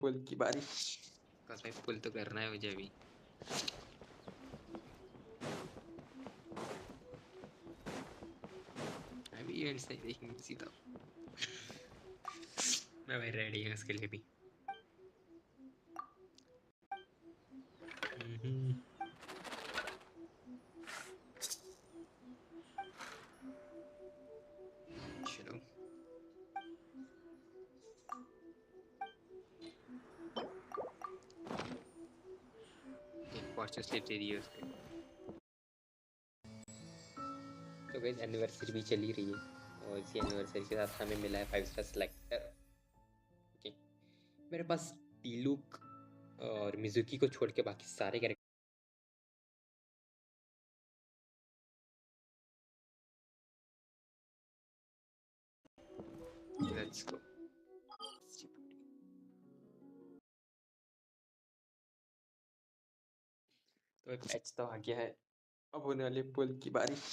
पुल की बारिश। बस भाई पुल तो करना है मुझे अभी। मैं भी इवेंट्स नहीं देखेंगे सीधा। मैं भाई रेडी हूँ इसके लिए भी। चलो एक फॉर्चून स्लिप दे दी है उसके। तो गाइस एनिवर्सरी भी चली रही है और इसी एनिवर्सरी के साथ हमें मिला है 5 स्टार सेलेक्टर। ओके, मेरे पास टीलुक और मिजुकी को छोड़ के बाकी सारे कैरेक्टर। Let's go. तो पैच तो आ गया है। अब होने वाली पुल की बारिश।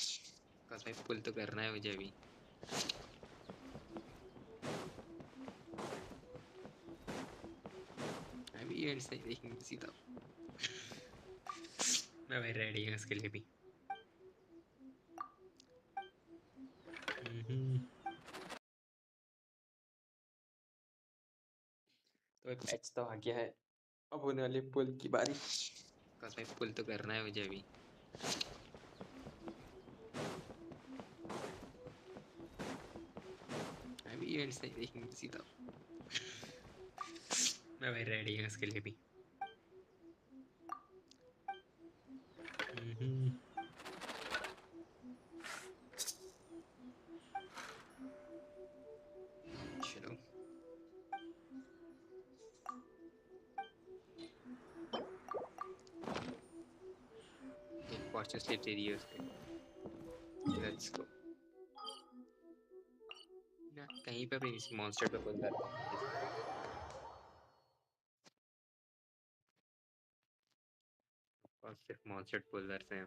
बस भाई पुल तो करना है मुझे अभी। मैं भी इवेंट्स नहीं देखेंगे सीधा। मैं भाई रेडी हूँ इसके लिए भी। तो पैच तो आ गया है। अब होने वाली पुल की बारिश। बस भाई पुल तो करना है मुझे अभी। मैं भी इवेंट्स नहीं देखेंगे सीधा। मैं भाई रेडी हूँ इसके लिए भी। चलो एक फॉर्चून स्लिप दे दी है उसके। Let's go. ना कहीं पे भी इस मॉन्स्टर पे पुल करता हूँ। और सिर्फ मॉन्स्टर पुलर्स हैं।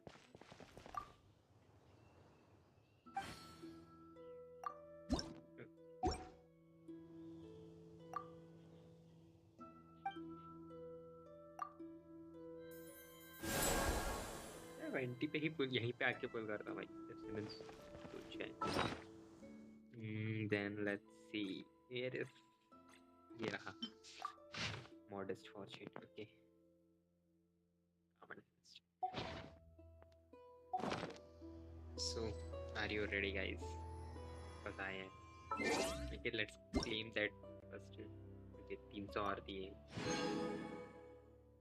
20 पे ही पुल यहीं पे आके पुल करता हूँ भाई। जैसे मींस कुछ है। Then let's see where is ये रहा modest fortune. Okay so are you ready guys? बस आए हैं। Okay let's claim that first. Okay 300 और दिए।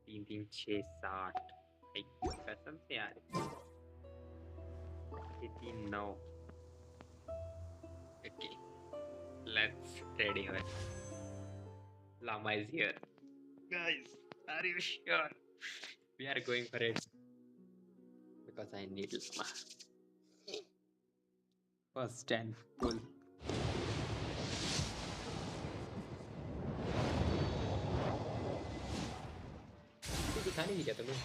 3 3 6 60। कसम से यार। ये 3 9। ओके लेट्स रेडी हो। Llama is here. Guys, are you sure? We are going for it. Because I need llama. First and pull. तो दिखाने नहीं क्या तुम्हें?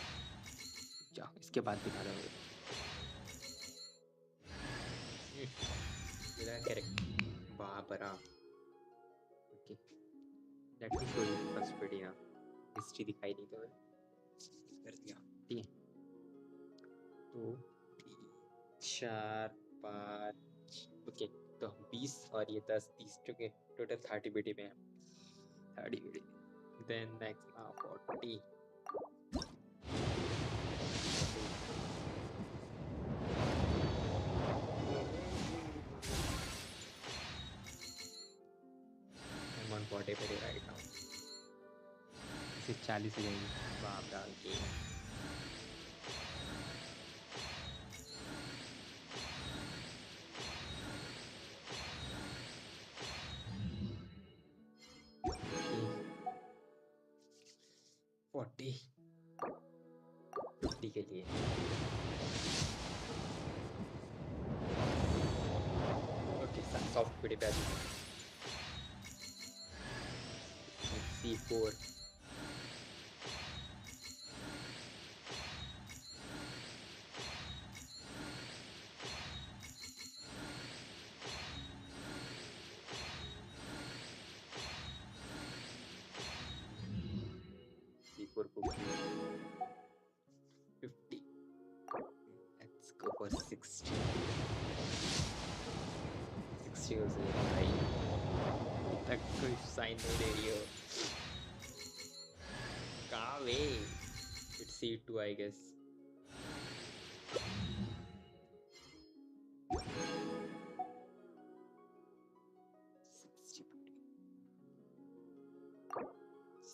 जाओ इसके बाद दिखा दो मुझे। मेरा character Barbara. Okay let me show you first video. History दिखाई नहीं तो कर दिया। ठीक है तो 4 5। ओके तो 20 और ये 10 30 चुके टोटल 30 बीडी में है। 30 BD then next 40। I'm on 40 BD right now. इसे 40 हो जाएगी। बाबरा गेम। फोर्टी 50 के लिए। ओके सॉफ्ट पीडी पे आ चुके हैं। C4 50 4 cookie. 50. Let's go for 60. 60 हो सही है भाई. अभी तक कोई साइन नहीं दे रही हो. कहाँ वे? It's C2 I guess.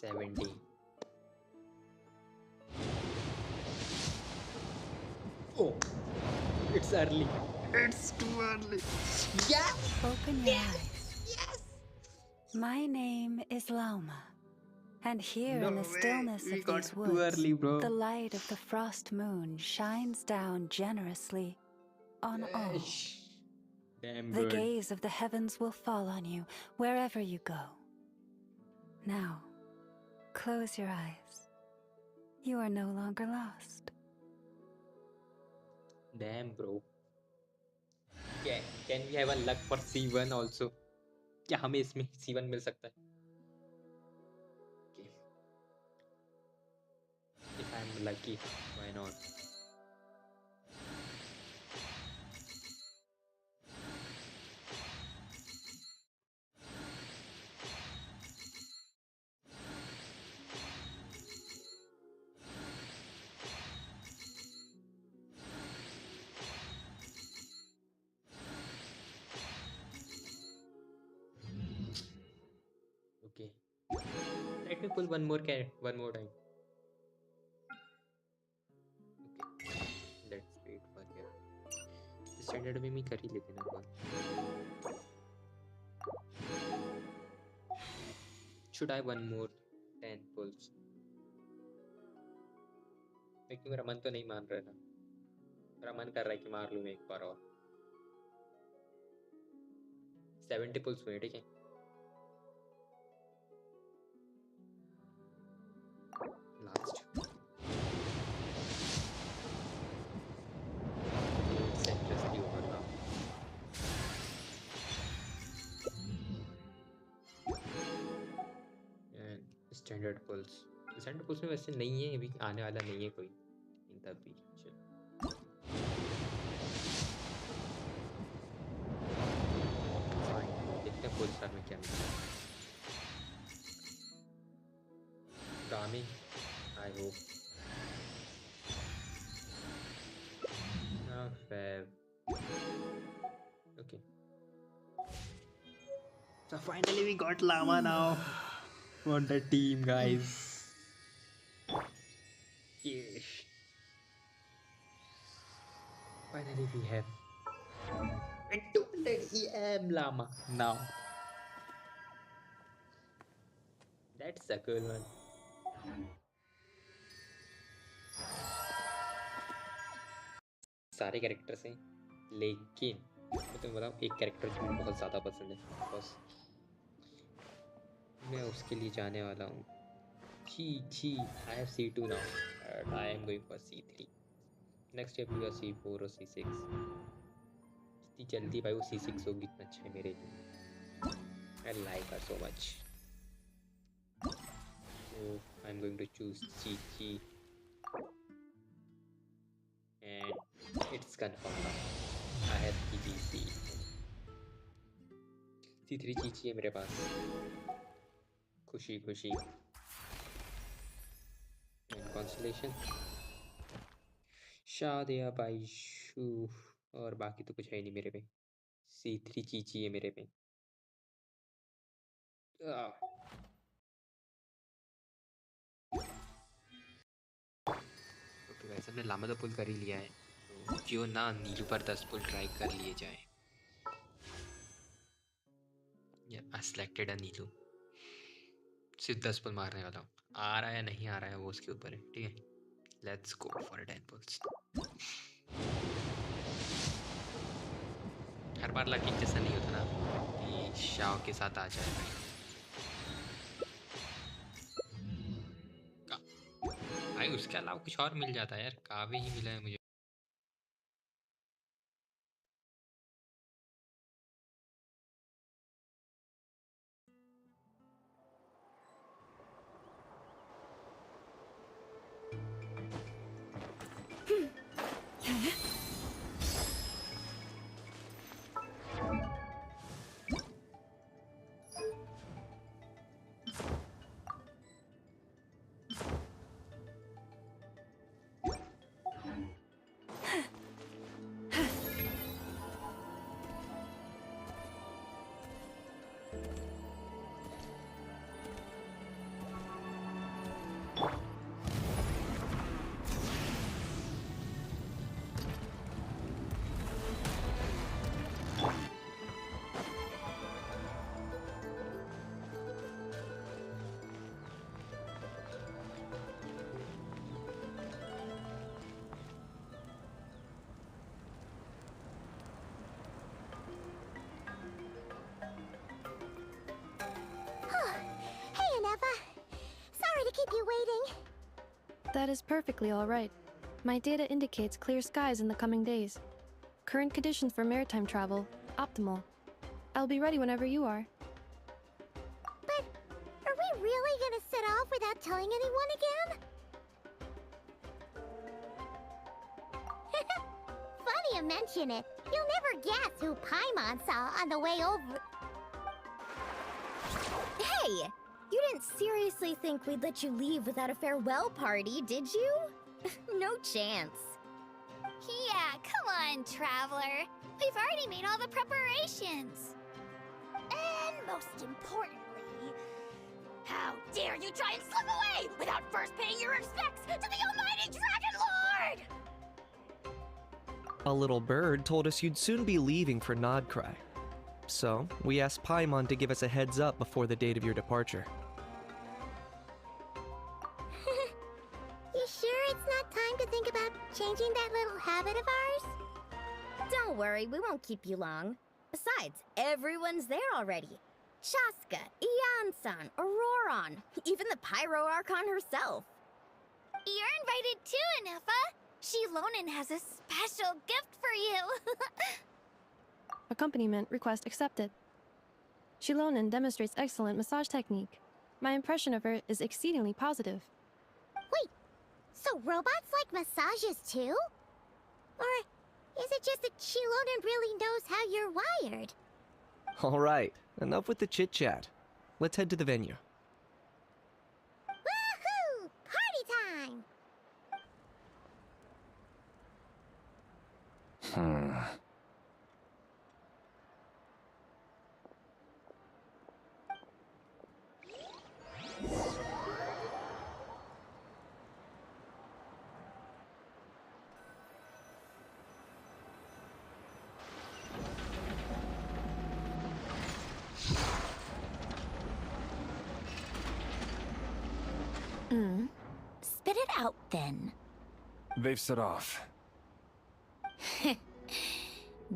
$70. Oh, it's early. It's too early. Yes! Open your eyes. Yes! My name is Lauma, and here No in the way, stillness we of got these too woods, early, bro. the light of the frost moon shines down generously on all. Yesh. Damn The good. gaze of the heavens will fall on you wherever you go. Now, close your eyes. You are no longer lost. Damn, bro. Can we have a luck for C1 also? क्या हमें इसमें C1 मिल सकता है? Okay. If I'm lucky, why not? Okay. Let me pull one more time. Okay. Let's wait for here. Standard में भी कर ही लेते ना call. Should I have one more 10 pulls? लेकिन मेरा मन तो नहीं मान रहा ना. मेरा मन कर रहा है कि मार लूँ मैं एक बार और. 70 pulls हुए, ठीक है. Last. It's seriously over now. And standard pulls. Standard pulls में वैसे नहीं है, अभी आने वाला नहीं है कोई. तभी चल. Fine. देखते हैं पुल स्टार में क्या मिलता है. Rami, I hope. Fab. Okay. So finally we got Llama now. On the team, guys. Yes. Finally we have a 200 EM llama now. That's a cool one. सारे कैरेक्टर्स हैं, लेकिन मैं तुम्हें बताऊँ एक कैरेक्टर जो मुझे बहुत ज़्यादा पसंद है, बस मैं उसके लिए जाने वाला हूँ. जी I have C2 now and I am going for C3. Next step होगा C4 और C6. इतनी जल्दी भाई वो C6 होगी इतना अच्छा है मेरे लिए. I like her so much. So I'm going to choose Chi and it's confirmed now. I have PGC. C3 Chi है मेरे पास. खुशी खुशी. And constellation. शादिया बाईशू. और बाकी तो कुछ है नहीं मेरे पे. C3 Chi है मेरे पे. ओके गाइस, हमने लामा तो पुल कर ही लिया है, तो क्यों ना नीलू पर 10 पुल ट्राई कर लिए जाए. आई सिलेक्टेड अ नीलू. सिर्फ 10 पुल मारने वाला हूँ. आ रहा है या नहीं आ रहा है वो उसके ऊपर है, ठीक है. Let's go for 10 pulls. हर बार लकी जैसा नहीं होता ना कि शाव के साथ आ जाए भाई. भाई उसके अलावा कुछ और मिल जाता है यार. कावे ही मिला है मुझे. waiting. That is perfectly all right. My data indicates clear skies in the coming days. Current conditions for maritime travel, optimal. I'll be ready whenever you are. But are we really gonna set off without telling anyone again? Funny you mention it. You'll never guess who Paimon saw on the way over. Hey! You didn't seriously think we'd let you leave without a farewell party, did you? No chance. Yeah, come on, Traveler. We've already made all the preparations. And most importantly, how dare you try and slip away without first paying your respects to the almighty Dragon Lord! A little bird told us you'd soon be leaving for Nodcry. So, we asked Paimon to give us a heads up before the date of your departure. You sure it's not time to think about changing that little habit of ours? Don't worry, we won't keep you long. Besides, everyone's there already. Shaska, Ian-san, Auroron, even the Pyro Archon herself. You're invited too, Anefa. Shilonen has a special gift for you. Accompaniment request accepted. Shilonen demonstrates excellent massage technique. My impression of her is exceedingly positive. Wait, so robots like massages too? Or is it just that Shilonen really knows how you're wired? Alright, enough with the chit-chat. Let's head to the venue. Woohoo! Party time! Spit it out then. They've set off.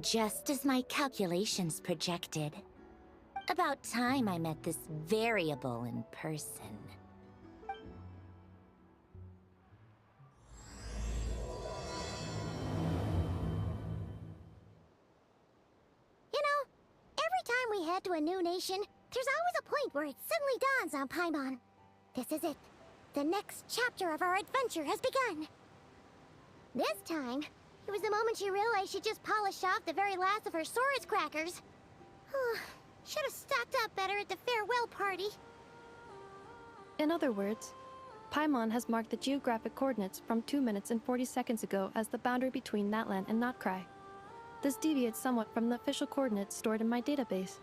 Just as my calculations projected. About time I met this variable in person. You know, every time we head to a new nation, there's always a point where it suddenly dawns on Paimon. This is it. The next chapter of our adventure has begun. This time, it was the moment she realized she just polished off the very last of her swords crackers. Should have stocked up better at the farewell party. In other words, Paimon has marked the geographic coordinates from 2 minutes and 40 seconds ago as the boundary between Natlan and Notcry. This deviates somewhat from the official coordinates stored in my database.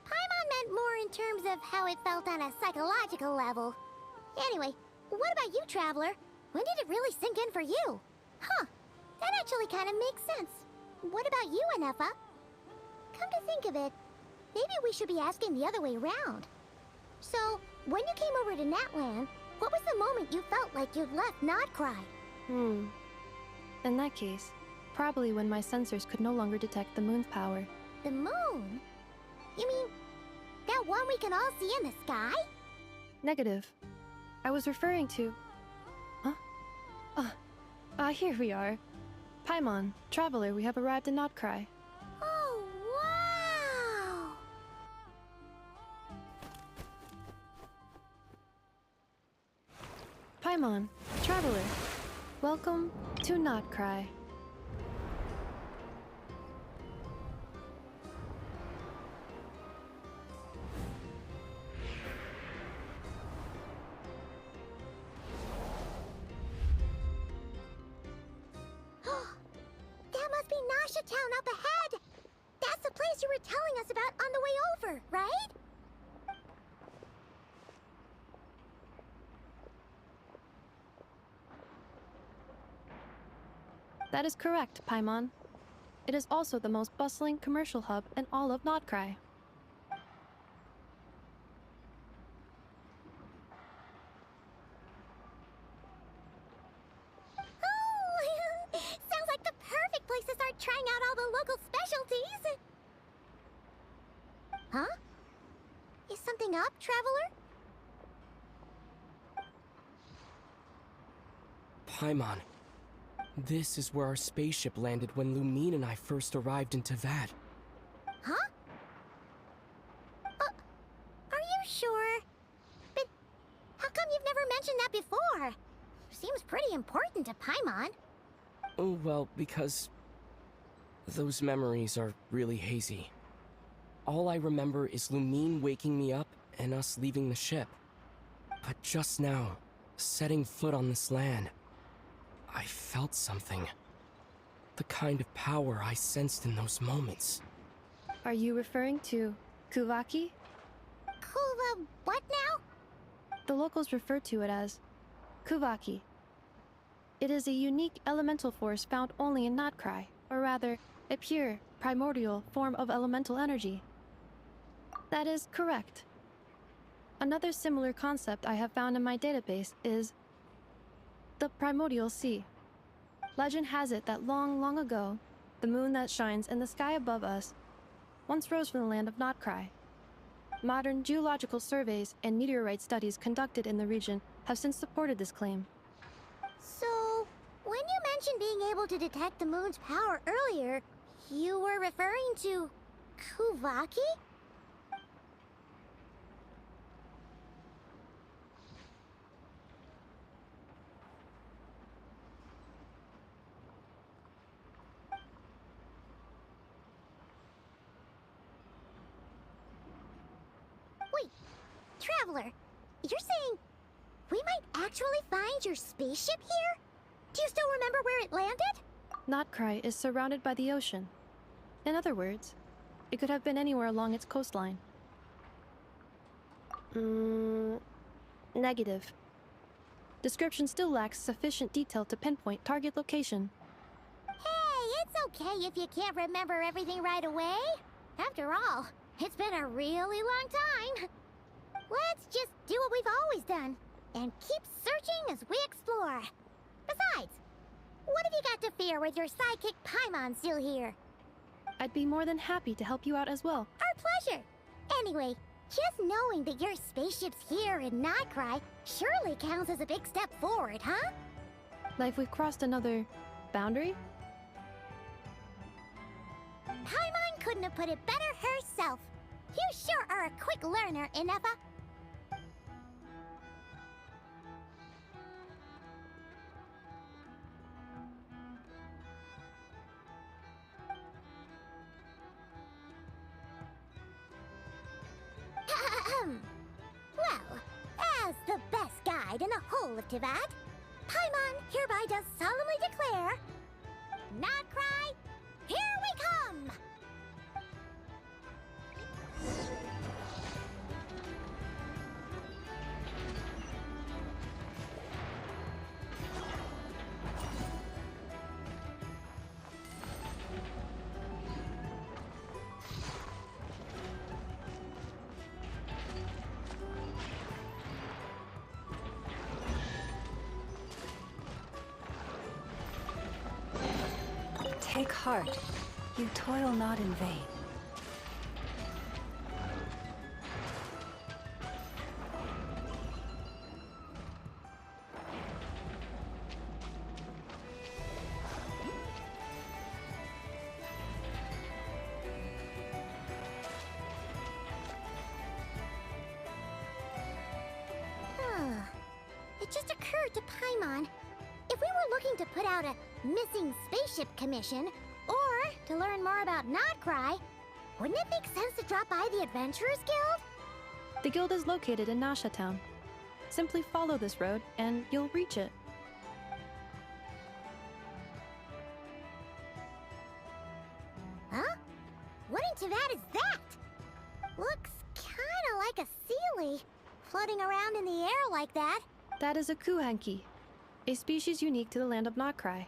Paimon meant more in terms of how it felt on a psychological level. Anyway, what about you, Traveler? When did it really sink in for you? Huh, that actually kind of makes sense. What about you, Anefa? Come to think of it, maybe we should be asking the other way around. So, when you came over to Natlan, what was the moment you felt like you'd left Notcry? In that case, probably when my sensors could no longer detect the moon's power. The moon? You mean, that one we can all see in the sky? Negative. I was referring to... here we are. Paimon, Traveler, we have arrived in Notcry. Oh, wow! Paimon, Traveler, welcome to Notcry. That must be Nasha Town up ahead! That's the place you were telling us about on the way over, right? That is correct, Paimon. It is also the most bustling commercial hub in all of Notcry. Oh, sounds like the perfect place to start trying out all the local specialties. Huh? Is something up, Traveler? Paimon, this is where our spaceship landed when Lumine and I first arrived in Tavad. Huh? Are you sure? But how come you've never mentioned that before? Seems pretty important to Paimon. Oh, well, because those memories are really hazy. All I remember is Lumine waking me up and us leaving the ship. But just now, setting foot on this land, I felt something. The kind of power I sensed in those moments. Are you referring to Kuvaki? Kuva, what now? The locals refer to it as Kuvaki. It is a unique elemental force found only in Notcry, or rather, a pure, primordial form of elemental energy. That is correct. Another similar concept I have found in my database is the primordial sea. Legend has it that long, long ago, the moon that shines in the sky above us once rose from the land of Notcry. Modern geological surveys and meteorite studies conducted in the region have since supported this claim. So, when you mentioned being able to detect the moon's power earlier, you were referring to Kuvaki? Wait, Traveler, you're saying we might actually find your spaceship here? Do you still remember where it landed? Notcry is surrounded by the ocean. In other words, it could have been anywhere along its coastline. Negative. Description still lacks sufficient detail to pinpoint target location. Hey, it's okay if you can't remember everything right away. After all, it's been a really long time. Let's just do what we've always done, and keep searching as we explore. Besides, what have you got to fear with your sidekick Paimon still here? I'd be more than happy to help you out as well. Our pleasure. Anyway, just knowing that your spaceship's here in Notcry surely counts as a big step forward, huh? Like we've crossed another boundary? Paimon couldn't have put it better herself. You sure are a quick learner, Inefa. Well, as the best guide in the whole of Tavad, Paimon hereby does solemnly declare, Notcry, here we come! Take heart. You toil not in vain. It just occurred to Paimon. If we were looking to put out a missing spaceship commission, or to learn more about Notcry, wouldn't it make sense to drop by the Adventurers Guild? The guild is located in Nasha Town. Simply follow this road and you'll reach it. Huh? What in Tavad is that? Looks kinda like a Sealy, floating around in the air like that. That is a Kuhanki, a species unique to the land of Notcry.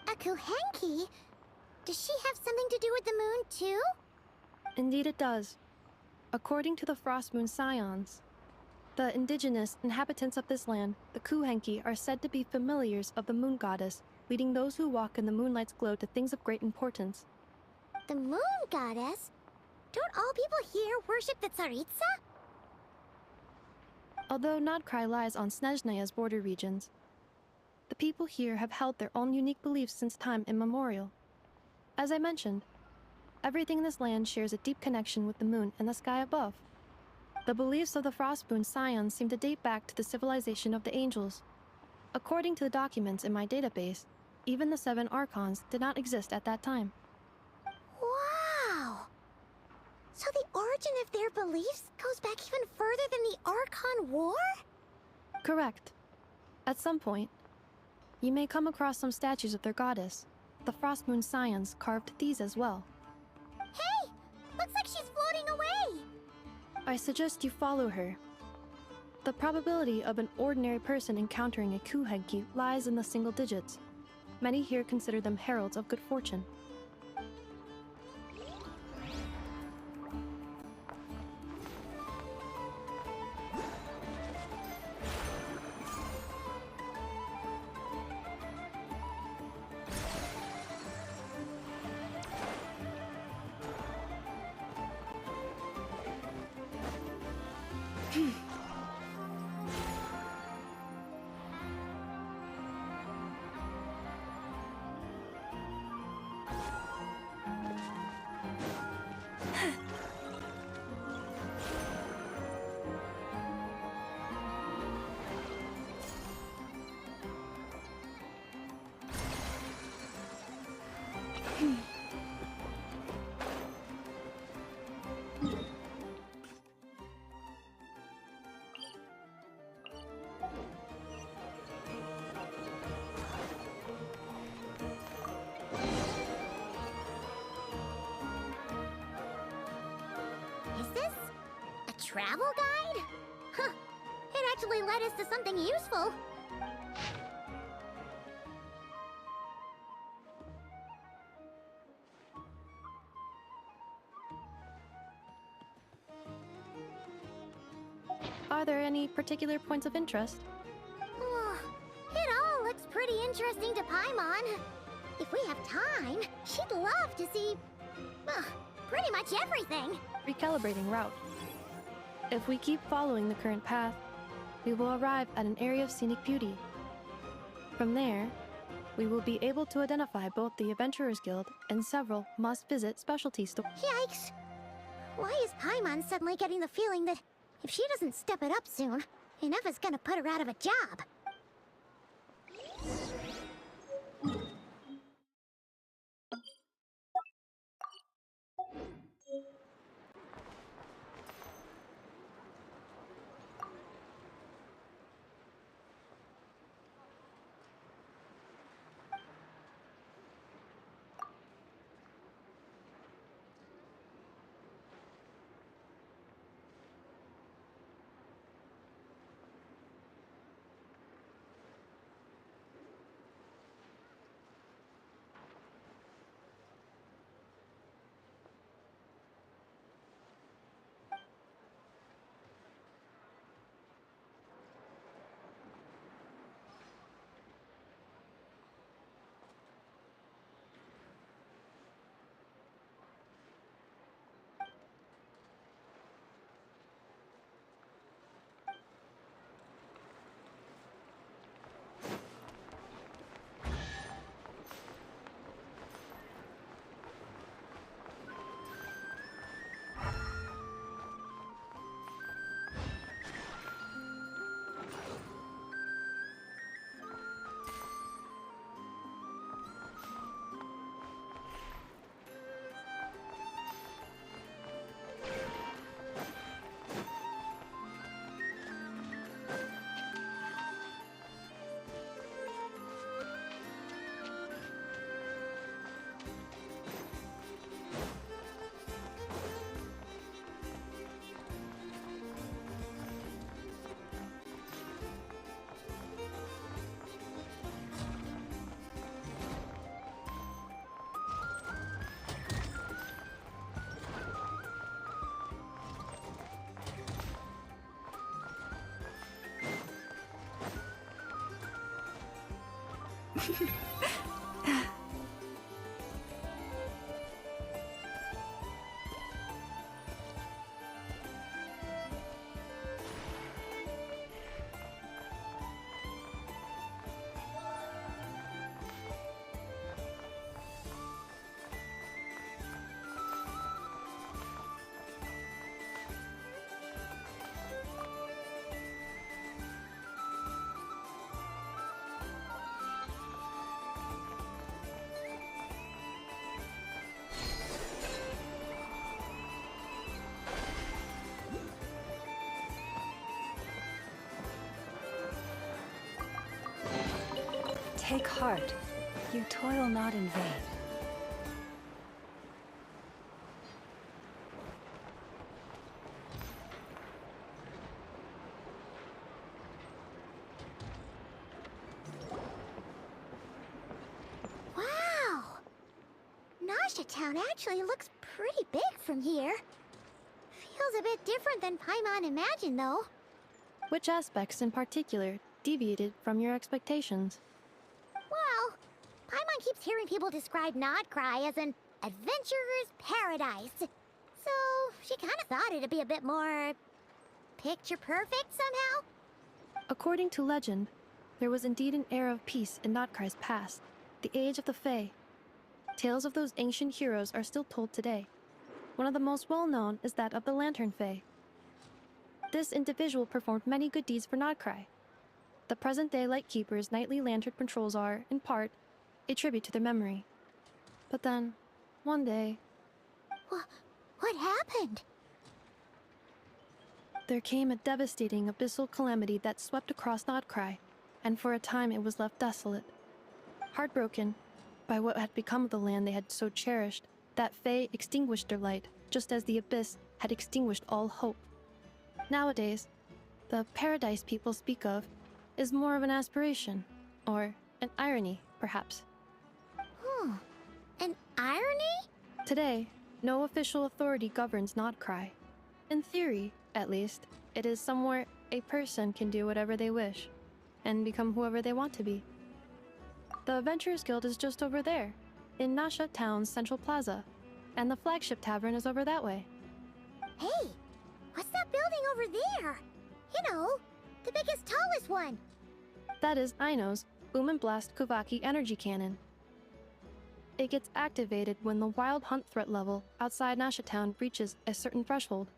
A Kuhenki? Does she have something to do with the moon, too? Indeed it does. According to the Frost Moon Scions, the indigenous inhabitants of this land, the Kuhenki, are said to be familiars of the moon goddess, leading those who walk in the moonlight's glow to things of great importance. The moon goddess? Don't all people here worship the Tsaritsa? Although Notcry lies on Snezhneya's border regions, people here have held their own unique beliefs since time immemorial. As I mentioned, everything in this land shares a deep connection with the moon and the sky above. The beliefs of the Frostmoon Scions seem to date back to the civilization of the angels. According to the documents in my database, even the 7 Archons did not exist at that time. Wow! So the origin of their beliefs goes back even further than the Archon War? Correct. At some point, you may come across some statues of their goddess. The Frostmoon Scions carved these as well. Hey! Looks like she's floating away! I suggest you follow her. The probability of an ordinary person encountering a Kuhegki lies in the single digits. Many here consider them heralds of good fortune. Is this a travel guide? Huh. It actually led us to something useful. Are there any particular points of interest? It all looks pretty interesting to Paimon. If we have time, she'd love to see... pretty much everything. Recalibrating route. If we keep following the current path, we will arrive at an area of scenic beauty. From there, we will be able to identify both the Adventurers Guild and several must-visit specialty stores. Yikes! Why is Paimon suddenly getting the feeling that if she doesn't step it up soon, enough is gonna put her out of a job? Take heart. You toil not in vain. Wow! Nasha Town actually looks pretty big from here. Feels a bit different than Paimon imagined, though. Which aspects in particular deviated from your expectations? Well, Paimon keeps hearing people describe Nodcry as an adventurer's paradise. So, she kind of thought it'd be a bit more picture perfect somehow. According to legend, there was indeed an era of peace in Notcry's past, the age of the Fae. Tales of those ancient heroes are still told today. One of the most well-known is that of the Lantern Fae. This individual performed many good deeds for Nodcry. The present-day Lightkeeper's nightly lantern patrols are, in part, a tribute to their memory. But then, one day, What happened? there came a devastating abyssal calamity that swept across Nodcry, and for a time it was left desolate. Heartbroken by what had become of the land they had so cherished, that Fae extinguished their light, just as the abyss had extinguished all hope. Nowadays, the paradise people speak of is more of an aspiration, or an irony, perhaps. An irony? Today, no official authority governs Nodcry. In theory, at least, it is somewhere a person can do whatever they wish, and become whoever they want to be. The Adventurers Guild is just over there, in Nasha Town's Central Plaza, and the flagship tavern is over that way. Hey, what's that building over there? You know, the biggest, tallest one. That is Aino's Boom and Blast Kuvaki energy cannon. It gets activated when the wild hunt threat level outside Nasha Town reaches a certain threshold.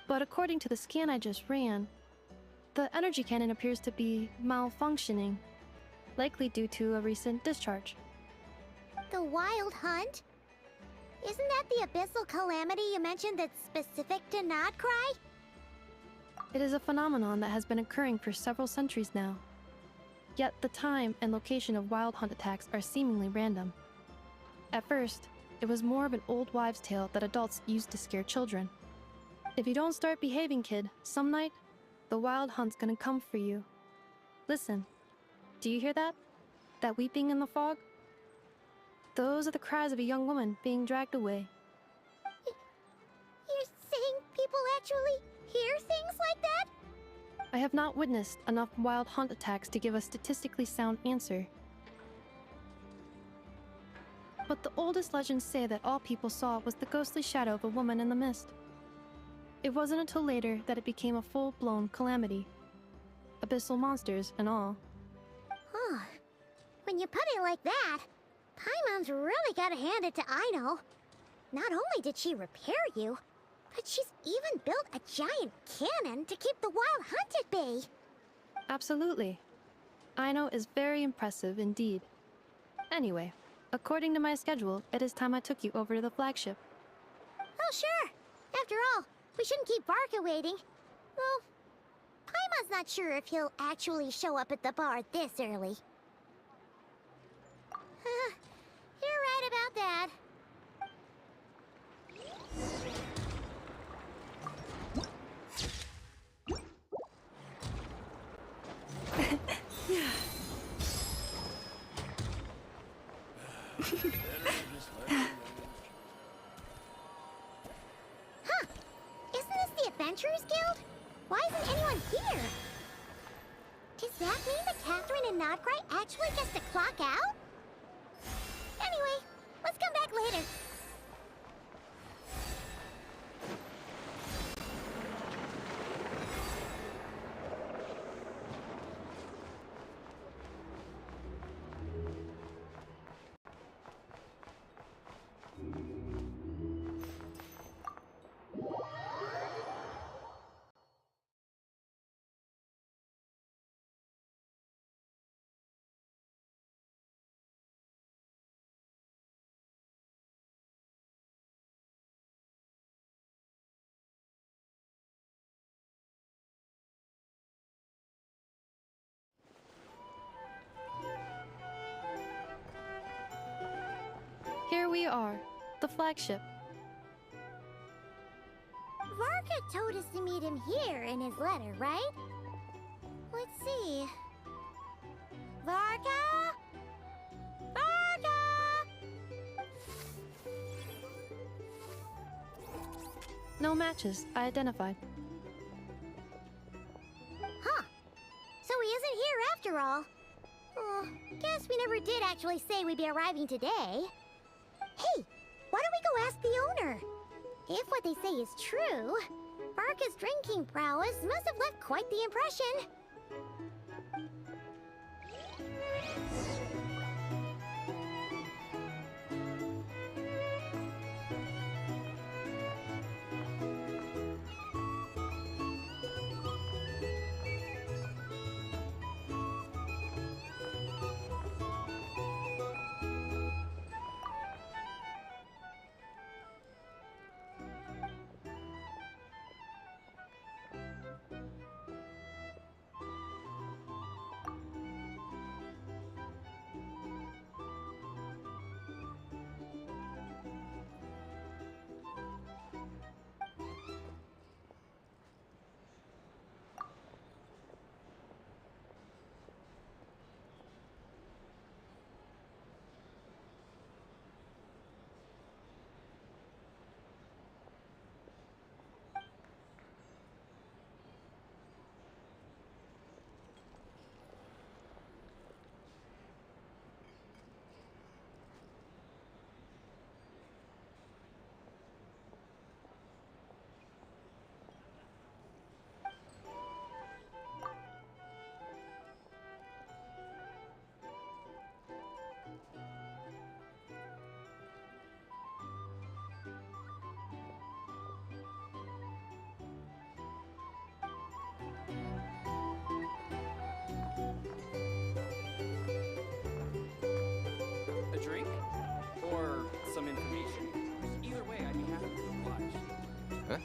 But according to the scan I just ran, the energy cannon appears to be malfunctioning, likely due to a recent discharge. The Wild Hunt? Isn't that the abyssal calamity you mentioned that's specific to Nodcry? It is a phenomenon that has been occurring for several centuries now. Yet the time and location of wild hunt attacks are seemingly random. At first, it was more of an old wives' tale that adults used to scare children. If you don't start behaving, kid, some night, the wild hunt's gonna come for you. Listen, do you hear that? That weeping in the fog? Those are the cries of a young woman being dragged away. You're saying people actually hear things like that? I have not witnessed enough wild hunt attacks to give a statistically sound answer. But the oldest legends say that all people saw was the ghostly shadow of a woman in the mist. It wasn't until later that it became a full-blown calamity. Abyssal monsters and all. Huh. When you put it like that, Paimon's really gotta hand it to Aino. Not only did she repair you, but she's even built a giant cannon to keep the wild hunt at bay. Absolutely. Aino is very impressive indeed. Anyway, according to my schedule, it is time I took you over to the flagship. Oh, sure. After all, we shouldn't keep Barca waiting. Well, Paimon's not sure if he'll actually show up at the bar this early. You're right about that. Huh. Isn't this the Adventurers Guild? Why isn't anyone here? Does that mean that Catherine and Nodcry actually gets to clock out? Anyway, let's come back later. here we are, the flagship. Varka told us to meet him here in his letter, right? Let's see. Varka? Varka! No matches, I identified. Huh. So he isn't here after all. Oh, guess we never did actually say we'd be arriving today. Hey, why don't we go ask the owner? If what they say is true, Varka's drinking prowess must have left quite the impression. A drink? Or some information? Either way, I'd be happy to oblige. Huh?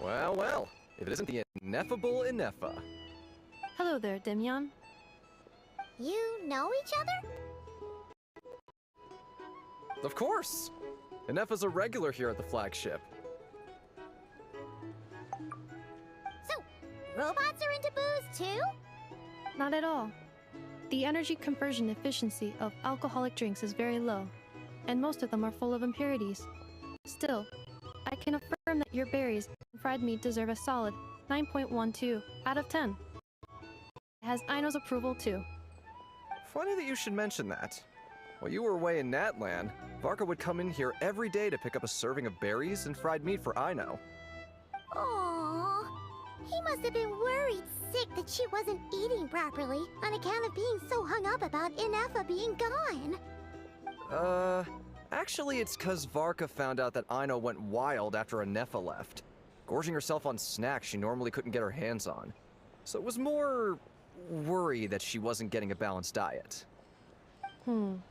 Well, well. If it isn't the ineffable Ineffa. Hello there, Demyon. You know each other? Of course! Ineffa's a regular here at the flagship. So, robots are into booze too? Not at all. The energy conversion efficiency of alcoholic drinks is very low, and most of them are full of impurities. Still, I can affirm that your berries and fried meat deserve a solid 9.12 out of 10. It has Aino's approval too. Funny that you should mention that. While you were away in Natlan, Varka would come in here every day to pick up a serving of berries and fried meat for Aino. Aww. He must have been worried sick that she wasn't eating properly on account of being so hung up about Ineffa being gone. Actually it's 'cause Varka found out that Aino went wild after Ineffa left, gorging herself on snacks she normally couldn't get her hands on. So it was more worry that she wasn't getting a balanced diet. Think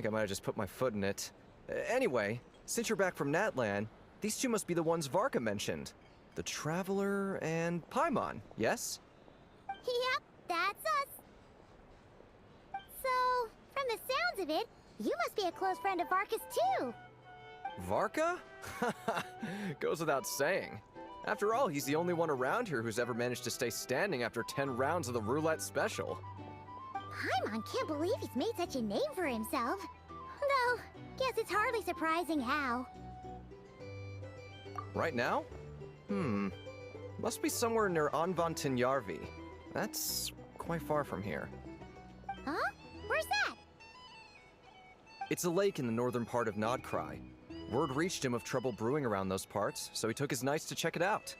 I might have just put my foot in it. Anyway, since you're back from Natlan, these two must be the ones Varka mentioned. The Traveler and Paimon, yes? Yep, that's us. So, from the sounds of it, you must be a close friend of Varka's too. Varka? Goes without saying. After all, he's the only one around here who's ever managed to stay standing after 10 rounds of the roulette special. Paimon can't believe he's made such a name for himself. Though, guess it's hardly surprising how. Right now? Must be somewhere near Anvantinyarvi. That's quite far from here. Huh? Where's that? It's a lake in the northern part of Nodcry. Word reached him of trouble brewing around those parts, so he took his knights to check it out.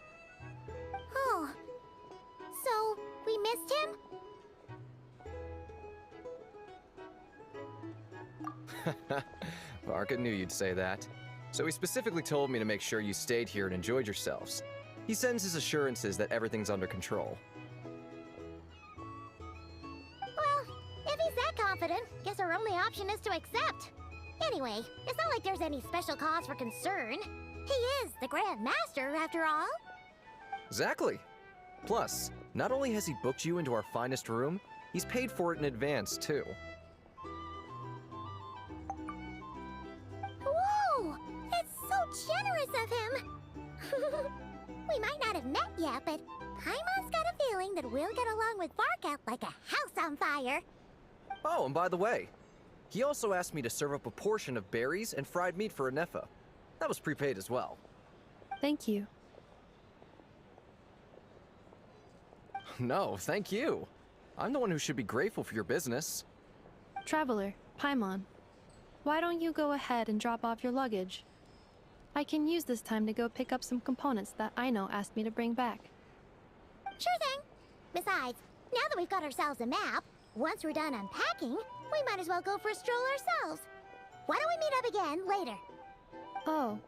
Oh. So, we missed him? Varka knew you'd say that. So he specifically told me to make sure you stayed here and enjoyed yourselves. He sends his assurances that everything's under control. Well, if he's that confident, guess our only option is to accept. Anyway, it's not like there's any special cause for concern. He is the Grand Master, after all. Exactly. Plus, not only has he booked you into our finest room, He's paid for it in advance, too. Whoa! That's so generous of him! We might not have met yet, but Paimon's got a feeling that we'll get along with Varka like a house on fire. Oh, and by the way, he also asked me to serve up a portion of berries and fried meat for Anefa. That was prepaid as well. Thank you. No, thank you. I'm the one who should be grateful for your business. Traveler, Paimon, why don't you go ahead and drop off your luggage? I can use this time to go pick up some components that Aino asked me to bring back. Sure thing. Besides, now that we've got ourselves a map, once we're done unpacking, we might as well go for a stroll ourselves. Why don't we meet up again later? Oh.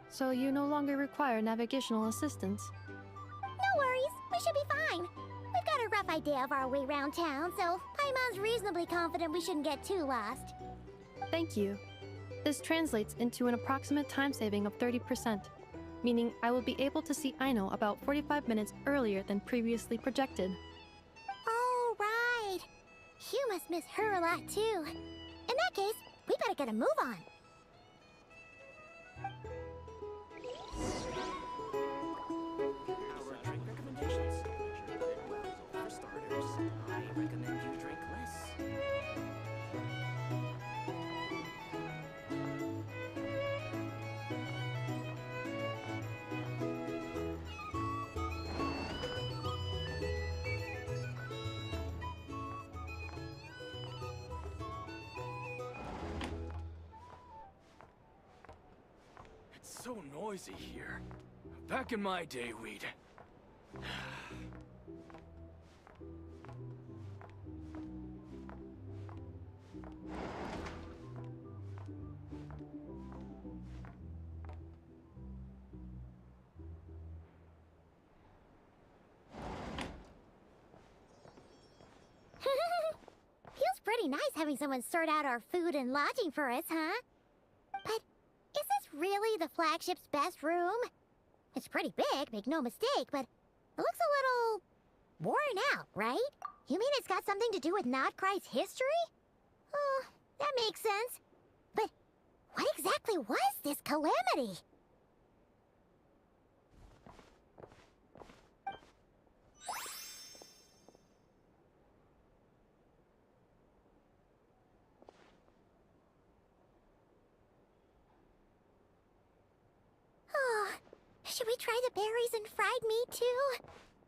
So you no longer require navigational assistance? No worries, we should be fine. We've got a rough idea of our way around town, so Paimon's reasonably confident we shouldn't get too lost. Thank you. This translates into an approximate time saving of 30%, meaning I will be able to see Aino about 45 minutes earlier than previously projected. Oh, right. You must miss her a lot, too. In that case, we better get a move on. Our drink recommendations. For starters, I recommend you drink less. It's so noisy here. Back in my day, we'd... Feels pretty nice having someone sort out our food and lodging for us, huh? But is this really the flagship's best room? It's pretty big, make no mistake, but it looks a little worn out, right? You mean it's got something to do with Nodcry's history? Oh, that makes sense. But what exactly was this calamity? Oh, should we try the berries and fried meat too?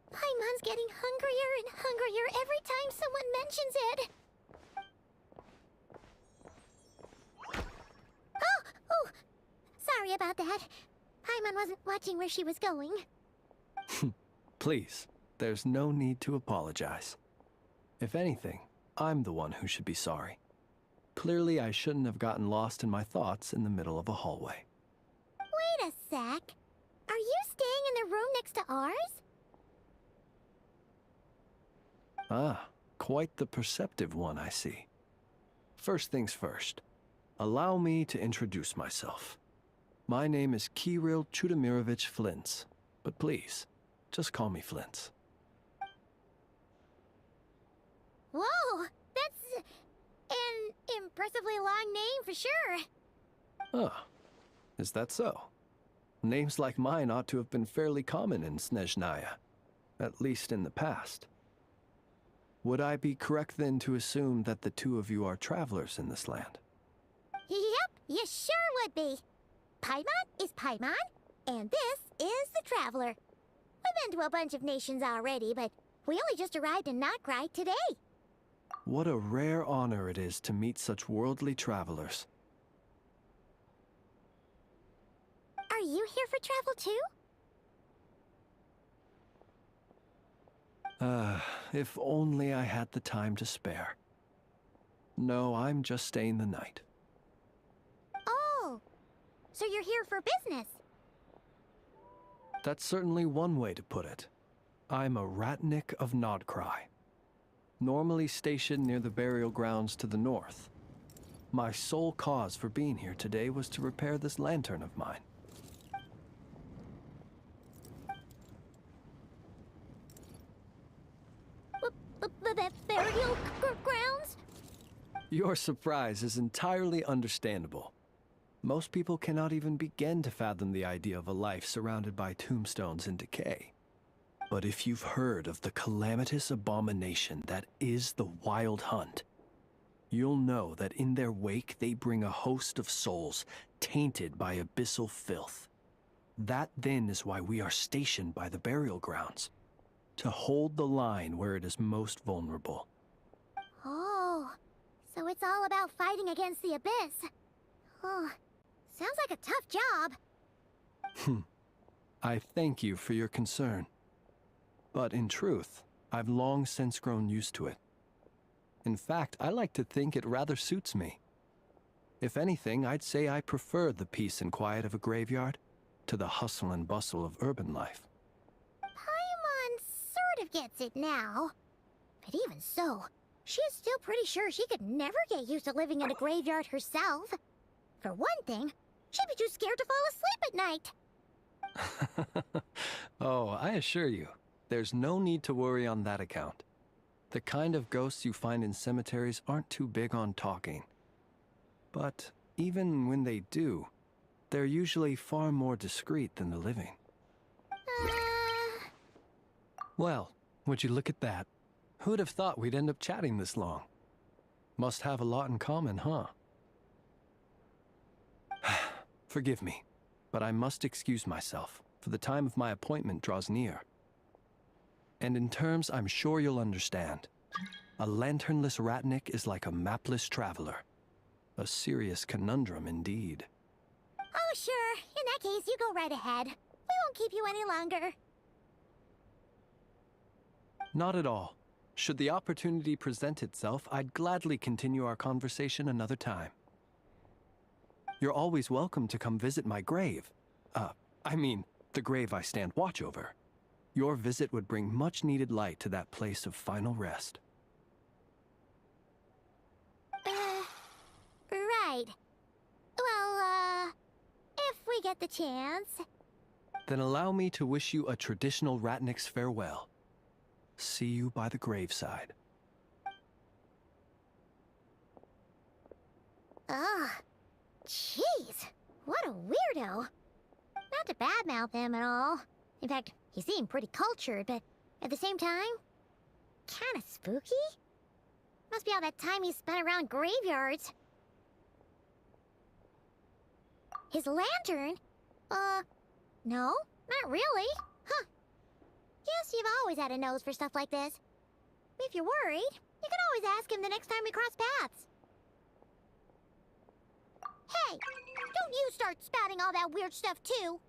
Paimon's getting hungrier and hungrier every time someone mentions it. Oh, sorry about that. Paimon wasn't watching where she was going. Please, there's no need to apologize. If anything, I'm the one who should be sorry. Clearly, I shouldn't have gotten lost in my thoughts in the middle of a hallway. Wait a sec. Are you staying in the room next to ours? Ah, quite the perceptive one, I see. First things first, allow me to introduce myself. My name is Kirill Chudamirovich Flintz, but please, just call me Flintz. Whoa, that's an impressively long name for sure. Ah, is that so? Names like mine ought to have been fairly common in Snezhnaya, at least in the past. Would I be correct then to assume that the two of you are travelers in this land? Yep, you sure would be. Paimon is Paimon, and this is the Traveler. We've been to a bunch of nations already, but we only just arrived in Notcry today. What a rare honor it is to meet such worldly travelers. Are you here for travel too? If only I had the time to spare. No, I'm just staying the night. Oh, so you're here for business? That's certainly one way to put it. I'm a Ratnik of Nodcry, normally stationed near the burial grounds to the north. My sole cause for being here today was to repair this lantern of mine. Your surprise is entirely understandable. Most people cannot even begin to fathom the idea of a life surrounded by tombstones and decay. But if you've heard of the calamitous abomination that is the Wild Hunt, you'll know that in their wake they bring a host of souls tainted by abyssal filth. That then is why we are stationed by the burial grounds, to hold the line where it is most vulnerable. Oh, so it's all about fighting against the abyss. Oh, sounds like a tough job. I thank you for your concern. But in truth, I've long since grown used to it. In fact, I like to think it rather suits me. If anything, I'd say I prefer the peace and quiet of a graveyard to the hustle and bustle of urban life. Paimon sort of gets it now. But even so, she is still pretty sure she could never get used to living in a graveyard herself. For one thing, she'd be too scared to fall asleep at night. Oh, I assure you, there's no need to worry on that account. The kind of ghosts you find in cemeteries aren't too big on talking. But even when they do, they're usually far more discreet than the living. Well, would you look at that? Who'd have thought we'd end up chatting this long? Must have a lot in common, huh? Forgive me, but I must excuse myself, for the time of my appointment draws near. And in terms I'm sure you'll understand, a lanternless ratnik is like a mapless traveler. A serious conundrum indeed. Oh, sure. In that case, you go right ahead. We won't keep you any longer. Not at all. Should the opportunity present itself, I'd gladly continue our conversation another time. You're always welcome to come visit my grave. I mean, the grave I stand watch over. Your visit would bring much-needed light to that place of final rest. Right. Well, if we get the chance. Then allow me to wish you a traditional ratnik's farewell. See you by the graveside. Ugh. Jeez. What a weirdo. Not to badmouth him at all. In fact, he seemed pretty cultured, but at the same time, kinda spooky? Must be all that time he spent around graveyards. His lantern? No, not really. Huh. Guess you've always had a nose for stuff like this. If you're worried, you can always ask him the next time we cross paths. Hey, don't you start spouting all that weird stuff too.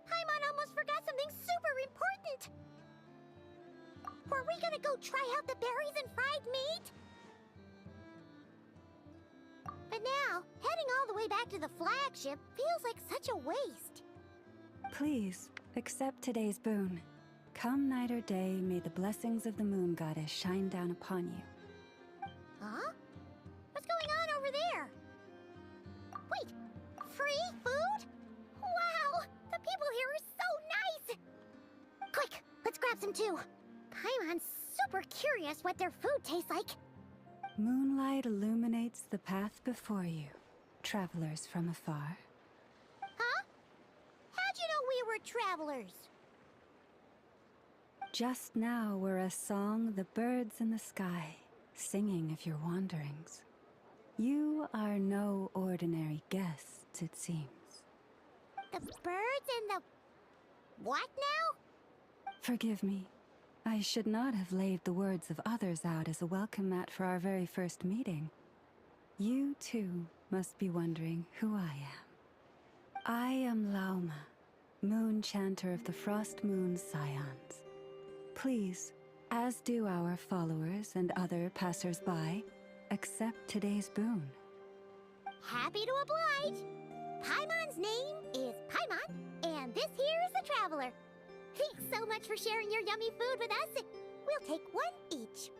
Paimon almost forgot something super important. Were we gonna go try out the berries and fried meat? back to the flagship feels like such a waste. Please, accept today's boon. Come night or day, may the blessings of the moon goddess shine down upon you. Huh? What's going on over there? Wait, free food? Wow, the people here are so nice! Quick, let's grab some too. Paimon's super curious what their food tastes like. Moonlight illuminates the path before you, travelers from afar. Huh? How'd you know we were travelers? Just now were a song the birds in the sky, singing of your wanderings. You are no ordinary guests, it seems. The birds and the... what now? Forgive me. I should not have laid the words of others out as a welcome mat for our very first meeting. You, too, must be wondering who I am. I am Lauma, moon chanter of the Frost Moon Scions. Please, as do our followers and other passers-by, accept today's boon. Happy to oblige! Paimon's name is Paimon, and this here is the Traveler. Thanks so much for sharing your yummy food with us. We'll take one each.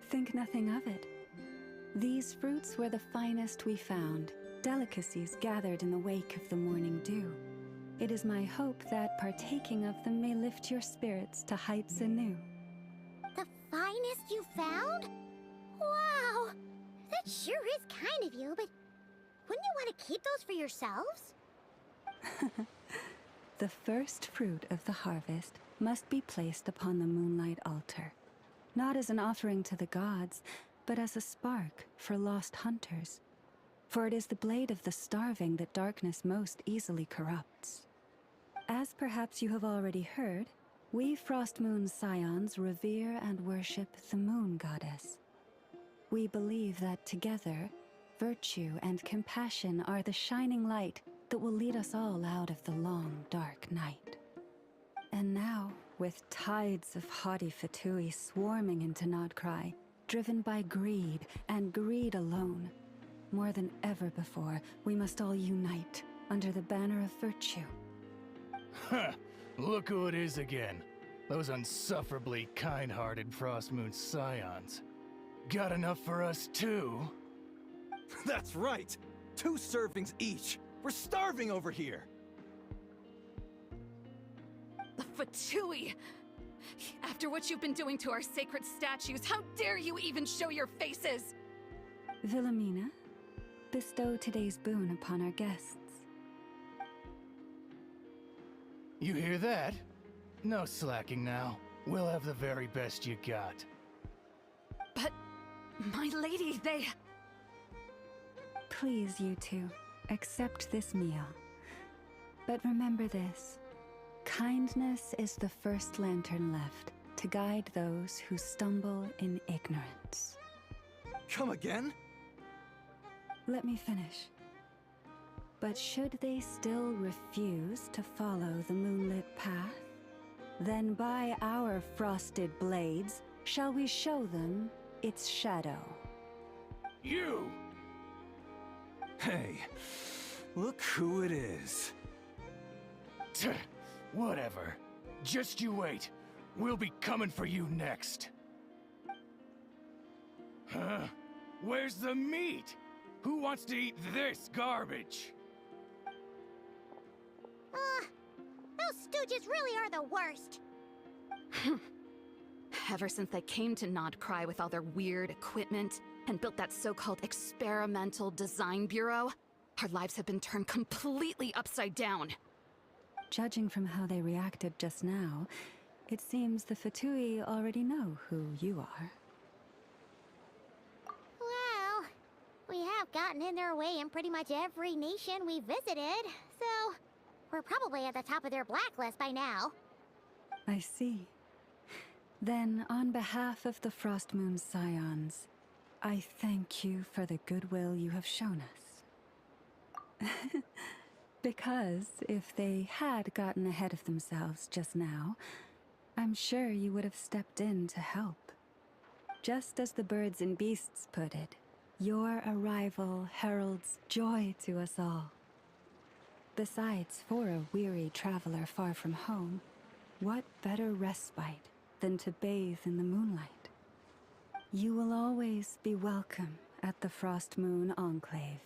Think nothing of it. These fruits were the finest we found, delicacies gathered in the wake of the morning dew. It is my hope that partaking of them may lift your spirits to heights anew. The finest you found? Wow! That sure is kind of you, but wouldn't you want to keep those for yourselves? The first fruit of the harvest must be placed upon the moonlight altar, not as an offering to the gods, but as a spark for lost hunters. For it is the blade of the starving that darkness most easily corrupts. As perhaps you have already heard, we Frost Moon Scions revere and worship the moon goddess. We believe that together, virtue and compassion are the shining light that will lead us all out of the long, dark night. And now, with tides of haughty Fatui swarming into Nodcry, driven by greed and greed alone, more than ever before, we must all unite under the banner of virtue. Huh, look who it is again. Those unsufferably kind-hearted Frost Moon Scions. Got enough for us too? That's right! 2 servings each! We're starving over here! The Fatui! After what you've been doing to our sacred statues, how dare you even show your faces! Wilhelmina, bestow today's boon upon our guests. You hear that? No slacking now. We'll have the very best you got. But, my lady, they... Please, you two, accept this meal. But remember this. Kindness is the first lantern left to guide those who stumble in ignorance. Come again? Let me finish. But should they still refuse to follow the moonlit path, then by our frosted blades shall we show them its shadow. You! Hey, look who it is. Whatever. Just you wait. We'll be coming for you next. Huh? Where's the meat? Who wants to eat this garbage? Those stooges really are the worst. Ever since they came to Nodcry with all their weird equipment and built that so-called experimental design bureau, our lives have been turned completely upside down. Judging from how they reacted just now, it seems the Fatui already know who you are. Well, we have gotten in their way in pretty much every nation we visited, so we're probably at the top of their blacklist by now. I see. Then, on behalf of the Frost Moon Scions, I thank you for the goodwill you have shown us. Because if they had gotten ahead of themselves just now, I'm sure you would have stepped in to help. Just as the birds and beasts put it, Your arrival heralds joy to us all. Besides, for a weary traveler far from home, what better respite than to bathe in the moonlight? You will always be welcome at the Frost Moon Enclave,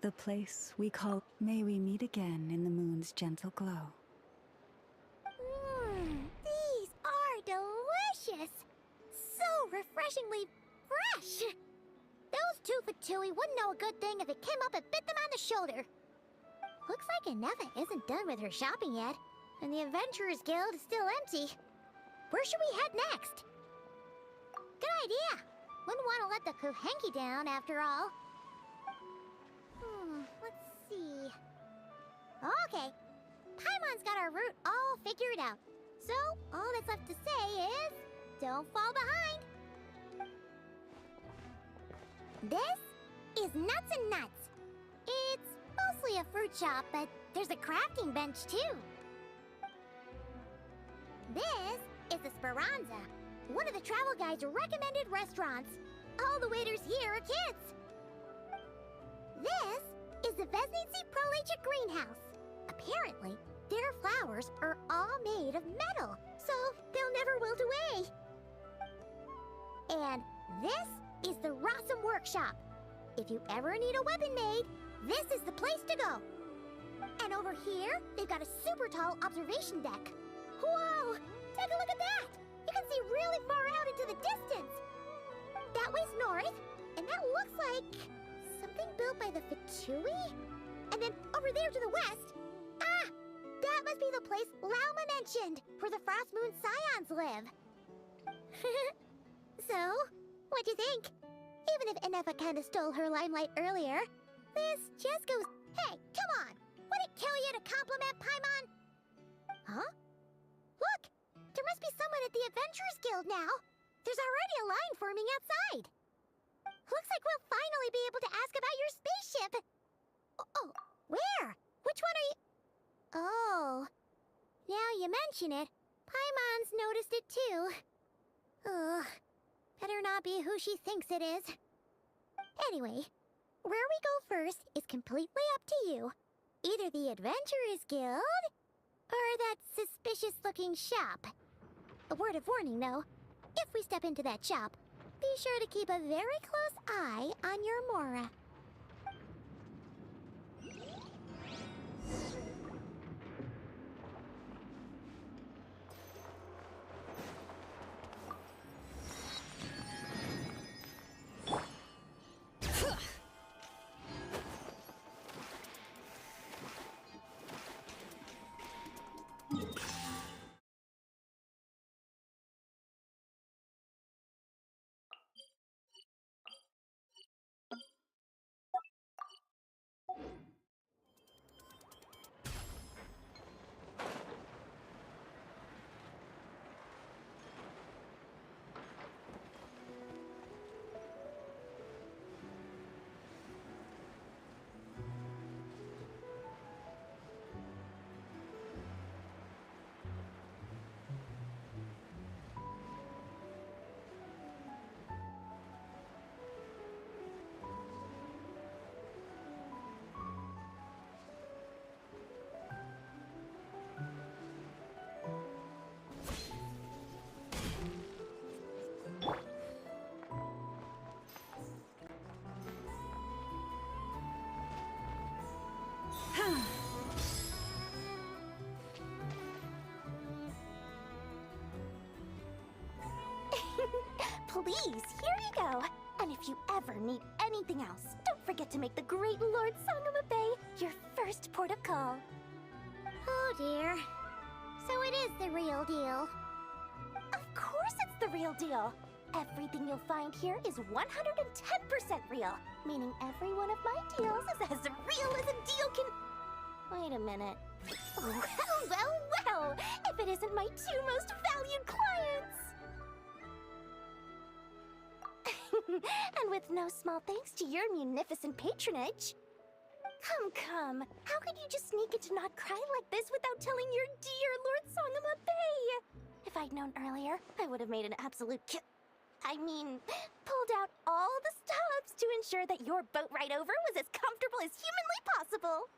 the place we call. May we meet again in the moon's gentle glow. These are delicious! So refreshingly fresh! Those two-for-twoey wouldn't know a good thing if it came up and bit them on the shoulder. Looks like Anefa isn't done with her shopping yet, and the Adventurers Guild is still empty. Where should we head next? Good idea! Wouldn't want to let the Kuhenki down, after all. Let's see... Okay, Paimon's got our route all figured out. So, all that's left to say is... don't fall behind! This is Nuts and Nuts. It's mostly a fruit shop, but there's a crafting bench too. This is the Speranza, one of the travel guide's recommended restaurants. All the waiters here are kids. This is the Vesnitsi Prolecha greenhouse. Apparently, their flowers are all made of metal, so they'll never wilt away. And this is the Rossum Workshop. If you ever need a weapon made, this is the place to go. And over here, they've got a super tall observation deck. Whoa! Take a look at that! You can see really far out into the distance. That way's north, and that looks like something built by the Fatui? And then over there to the west, that must be the place Lauma mentioned, where the Frost Moon Scions live. So, what'd you think? Even if Anefa kinda stole her limelight earlier, this just goes... Hey, come on! Would it kill you to compliment Paimon? Huh? Look! There must be someone at the Adventurers Guild now! There's already a line forming outside! Looks like we'll finally be able to ask about your spaceship! Oh, where? Which one are you... Oh... Now you mention it, Paimon's noticed it too. Ugh... Better not be who she thinks it is. Anyway, where we go first is completely up to you. Either the Adventurers Guild, or that suspicious-looking shop. A word of warning, though. If we step into that shop, be sure to keep a very close eye on your Mora. Please, here you go. And if you ever need anything else, don't forget to make the great Lord Sangama Bay your first port of call. Oh dear. So it is the real deal. Of course it's the real deal. Everything you'll find here is 110% real, meaning every one of my deals is as real as a deal can... Wait a minute. Well, if it isn't my two most valued clients! And with no small thanks to your munificent patronage. Come, how could you just sneak into Not Cry like this without telling your dear Lord Sangama Bay? If I'd known earlier, I would have made an absolute I mean, pulled out all the stops to ensure that your boat ride over was as comfortable as humanly possible.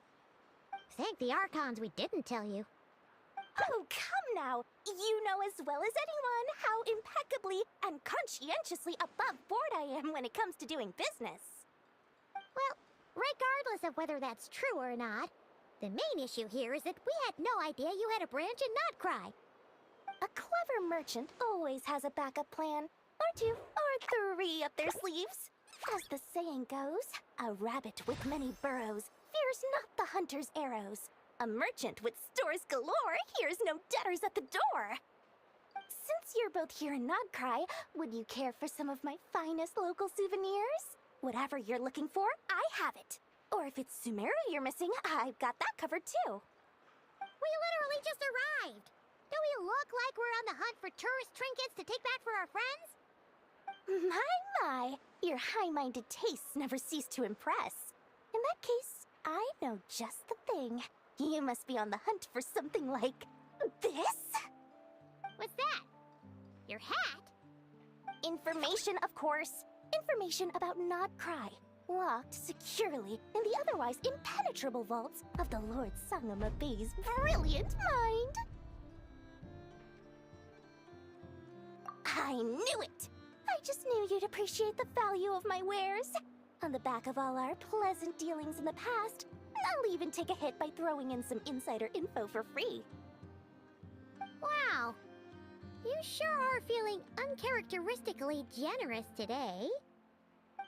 Thank the Archons we didn't tell you. Oh, come now. You know as well as anyone how impeccably and conscientiously above board I am when it comes to doing business. Well, regardless of whether that's true or not, the main issue here is that we had no idea you had a branch in Notcry. A clever merchant always has a backup plan, or two, or three up their sleeves. As the saying goes, a rabbit with many burrows fears not the hunter's arrows. A merchant with stores galore hears no debtors at the door. Since you're both here in Nodcry, would you care for some of my finest local souvenirs? Whatever you're looking for, I have it. Or if it's Sumeru you're missing, I've got that covered too. We literally just arrived. Do we look like we're on the hunt for tourist trinkets to take back for our friends? My, your high-minded tastes never cease to impress. In that case, I know just the thing. You must be on the hunt for something like this? What's that? Your hat? Information, of course. Information about Nodcry, locked securely in the otherwise impenetrable vaults of the Lord Sangama Bay's brilliant mind. I knew it! I just knew you'd appreciate the value of my wares. On the back of all our pleasant dealings in the past, I'll even take a hit by throwing in some insider info for free. Wow. You sure are feeling uncharacteristically generous today.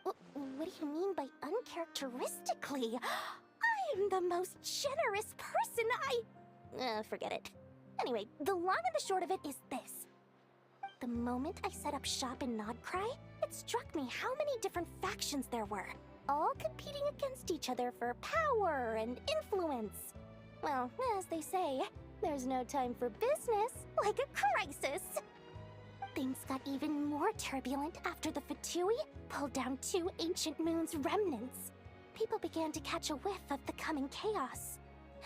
What do you mean by uncharacteristically? I am the most generous person forget it. Anyway, the long and the short of it is this. The moment I set up shop in Nodcry, it struck me how many different factions there were, all competing against each other for power and influence. Well, as they say, there's no time for business like a crisis. Things got even more turbulent after the Fatui pulled down 2 ancient moon's remnants. People began to catch a whiff of the coming chaos.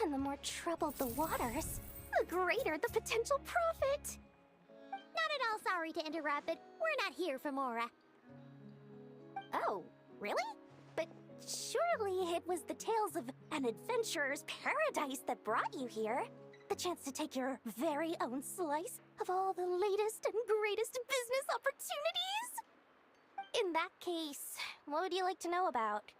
And the more troubled the waters, the greater the potential profit. Not at all sorry to interrupt, but we're not here for Mora. Oh, really? But surely it was the tales of an adventurer's paradise that brought you here. The chance to take your very own slice of all the latest and greatest business opportunities? In that case, what would you like to know about?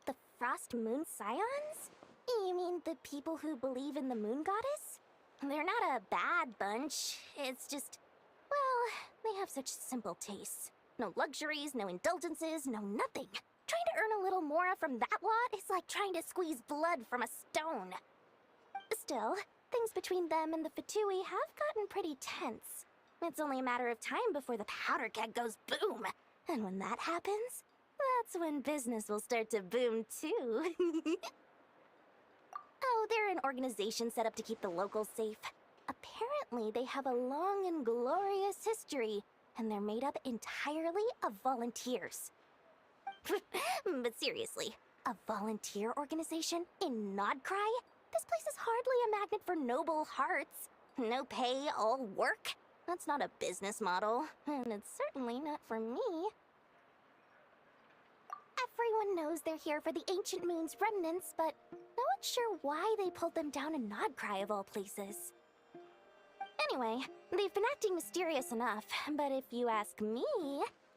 The Frost Moon Scions? You mean the people who believe in the Moon Goddess? They're not a bad bunch. It's just, well, they have such simple tastes. No luxuries, no indulgences, no nothing. Trying to earn a little more from that lot is like trying to squeeze blood from a stone. Still, things between them and the Fatui have gotten pretty tense. It's only a matter of time before the powder keg goes boom. And when that happens, that's when business will start to boom too. Oh, they're an organization set up to keep the locals safe. Apparently, they have a long and glorious history, and they're made up entirely of volunteers. But seriously, a volunteer organization in Nodcry? This place is hardly a magnet for noble hearts. No pay, all work. That's not a business model, and it's certainly not for me. Everyone knows they're here for the Ancient Moon's remnants, but no one's sure why they pulled them down in Nodcry of all places. Anyway, they've been acting mysterious enough, but if you ask me,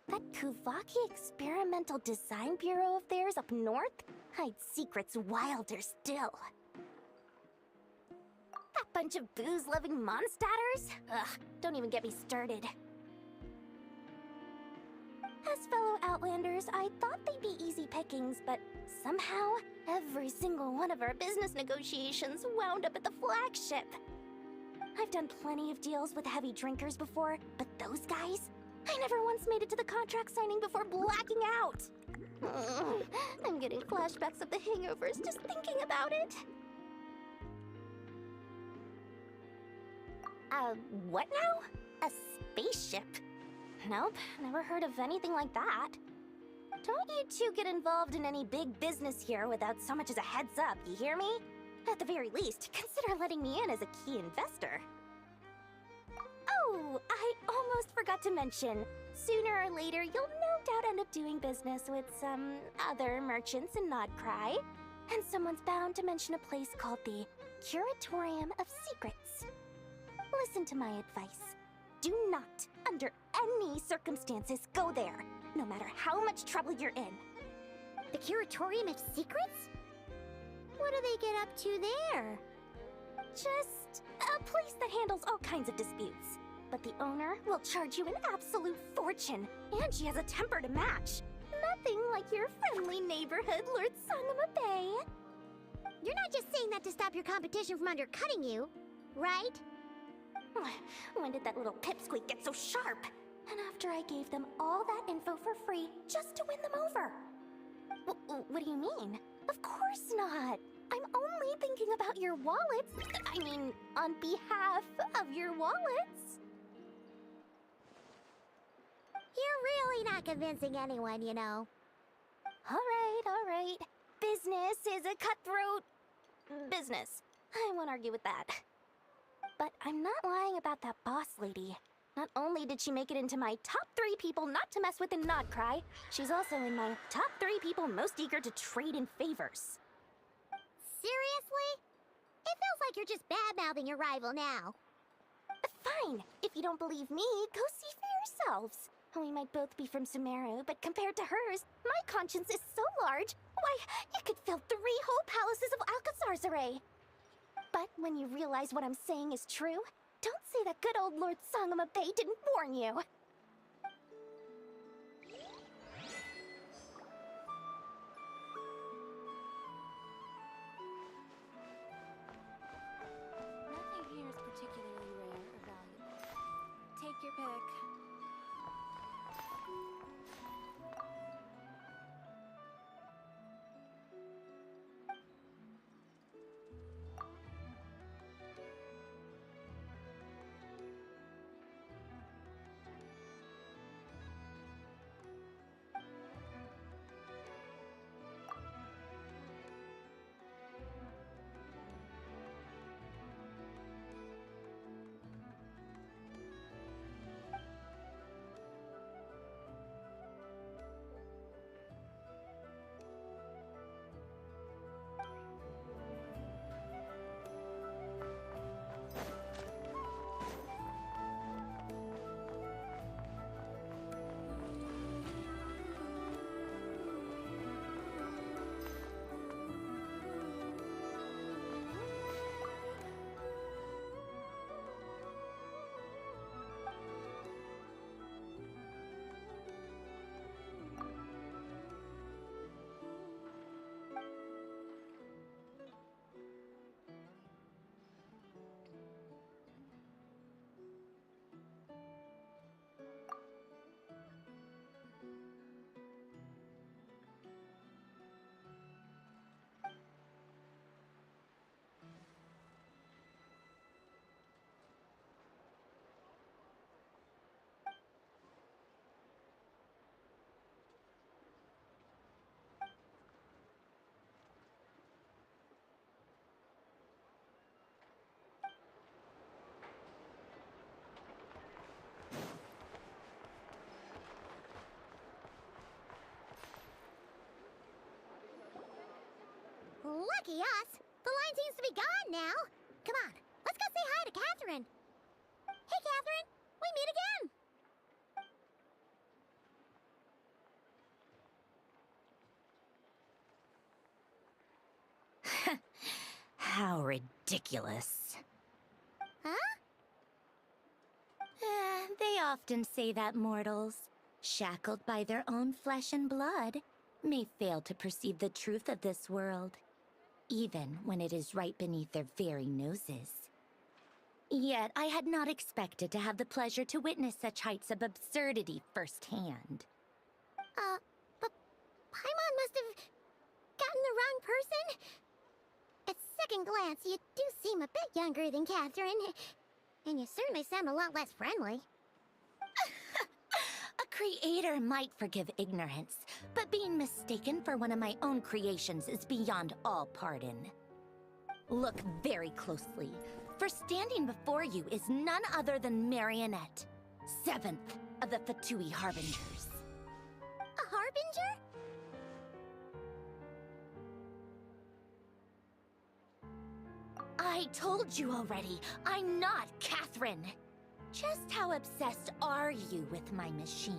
that Kuvaki Experimental Design Bureau of theirs up north hides secrets wilder still. That bunch of booze-loving monstatters? Ugh, don't even get me started. As fellow Outlanders, I thought they'd be easy pickings, but somehow, every single one of our business negotiations wound up at the flagship. I've done plenty of deals with heavy drinkers before, but those guys? I never once made it to the contract signing before blacking out. I'm getting flashbacks of the hangovers just thinking about it. What now? A spaceship? Nope, never heard of anything like that. Don't you two get involved in any big business here without so much as a heads up, you hear me? At the very least, consider letting me in as a key investor. Oh, I almost forgot to mention. Sooner or later, you'll no doubt end up doing business with some other merchants in Nodcry. And someone's bound to mention a place called the Curatorium of Secrets. Listen to my advice. Do not, under any circumstances, go there, no matter how much trouble you're in. The Curatorium of Secrets? What do they get up to there? Just a place that handles all kinds of disputes. But the owner will charge you an absolute fortune, and she has a temper to match. Nothing like your friendly neighborhood Lord Sangama Bay. You're not just saying that to stop your competition from undercutting you, right? When did that little pipsqueak get so sharp? And after I gave them all that info for free just to win them over. What do you mean? Of course not. I'm only thinking about your wallets. I mean, on behalf of your wallets. You're really not convincing anyone, you know. All right. Business is a cutthroat business. I won't argue with that. But I'm not lying about that boss lady. Not only did she make it into my top 3 people not to mess with in Nodcry, she's also in my top 3 people most eager to trade in favors. Seriously? It feels like you're just bad-mouthing your rival now. Fine. If you don't believe me, go see for yourselves. We might both be from Sumeru, but compared to hers, my conscience is so large, why, you could fill 3 whole palaces of Alcazar's array. But when you realize what I'm saying is true, don't say that good old Lord Sangama Bay didn't warn you. Nothing here is particularly rare or valuable. Take your pick. Lucky us! The line seems to be gone now. Come on, let's go say hi to Catherine. Hey, Catherine! We meet again! How ridiculous. Huh? They often say that mortals, shackled by their own flesh and blood, may fail to perceive the truth of this world, even when it is right beneath their very noses. Yet I had not expected to have the pleasure to witness such heights of absurdity firsthand. But Paimon must have gotten the wrong person. At second glance, you do seem a bit younger than Catherine. And you certainly sound a lot less friendly. A creator might forgive ignorance, but being mistaken for one of my own creations is beyond all pardon. Look very closely. For standing before you is none other than Marionette, 7th of the Fatui Harbingers. A harbinger? I told you already, I'm not Catherine. Just how obsessed are you with my machines?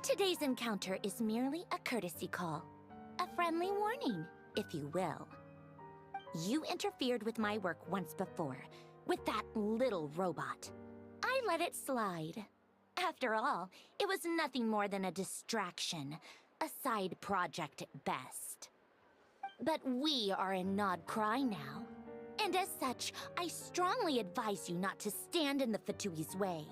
Today's encounter is merely a courtesy call. A friendly warning, if you will. You interfered with my work once before, with that little robot. I let it slide. After all, it was nothing more than a distraction, a side project at best. But we are in Nod Cry now, and as such, I strongly advise you not to stand in the Fatui's way.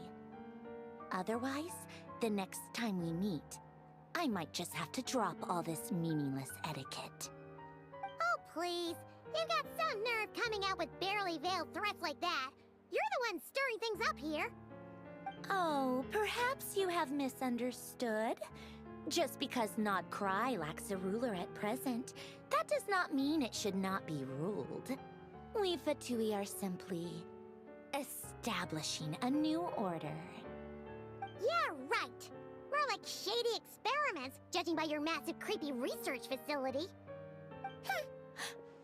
Otherwise, the next time we meet, I might just have to drop all this meaningless etiquette. Oh, please. You've got some nerve coming out with barely veiled threats like that. You're the one stirring things up here. Oh, perhaps you have misunderstood. Just because Nod Cry lacks a ruler at present, that does not mean it should not be ruled. We Fatui are simply establishing a new order. Yeah, right. More like shady experiments, judging by your massive, creepy research facility.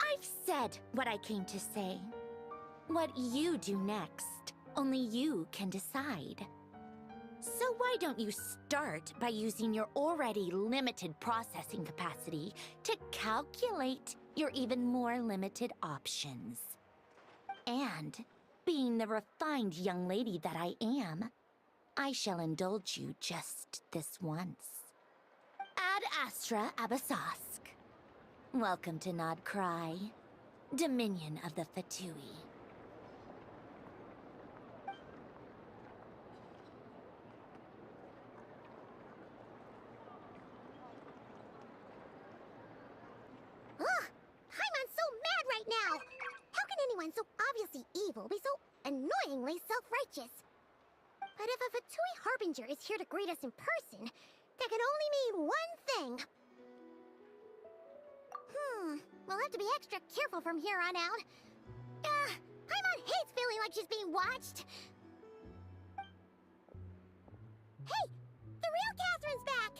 I've said what I came to say. What you do next, only you can decide. So why don't you start by using your already limited processing capacity to calculate your even more limited options? And, being the refined young lady that I am, I shall indulge you just this once. Ad Astra Abasask. Welcome to Nod Cry, Dominion of the Fatui. Ugh! Paimon's so mad right now! How can anyone so obviously evil be so annoyingly self-righteous? But if a Fatui Harbinger is here to greet us in person, that can only mean one thing. We'll have to be extra careful from here on out. Paimon hates feeling like she's being watched. Hey! The real Catherine's back!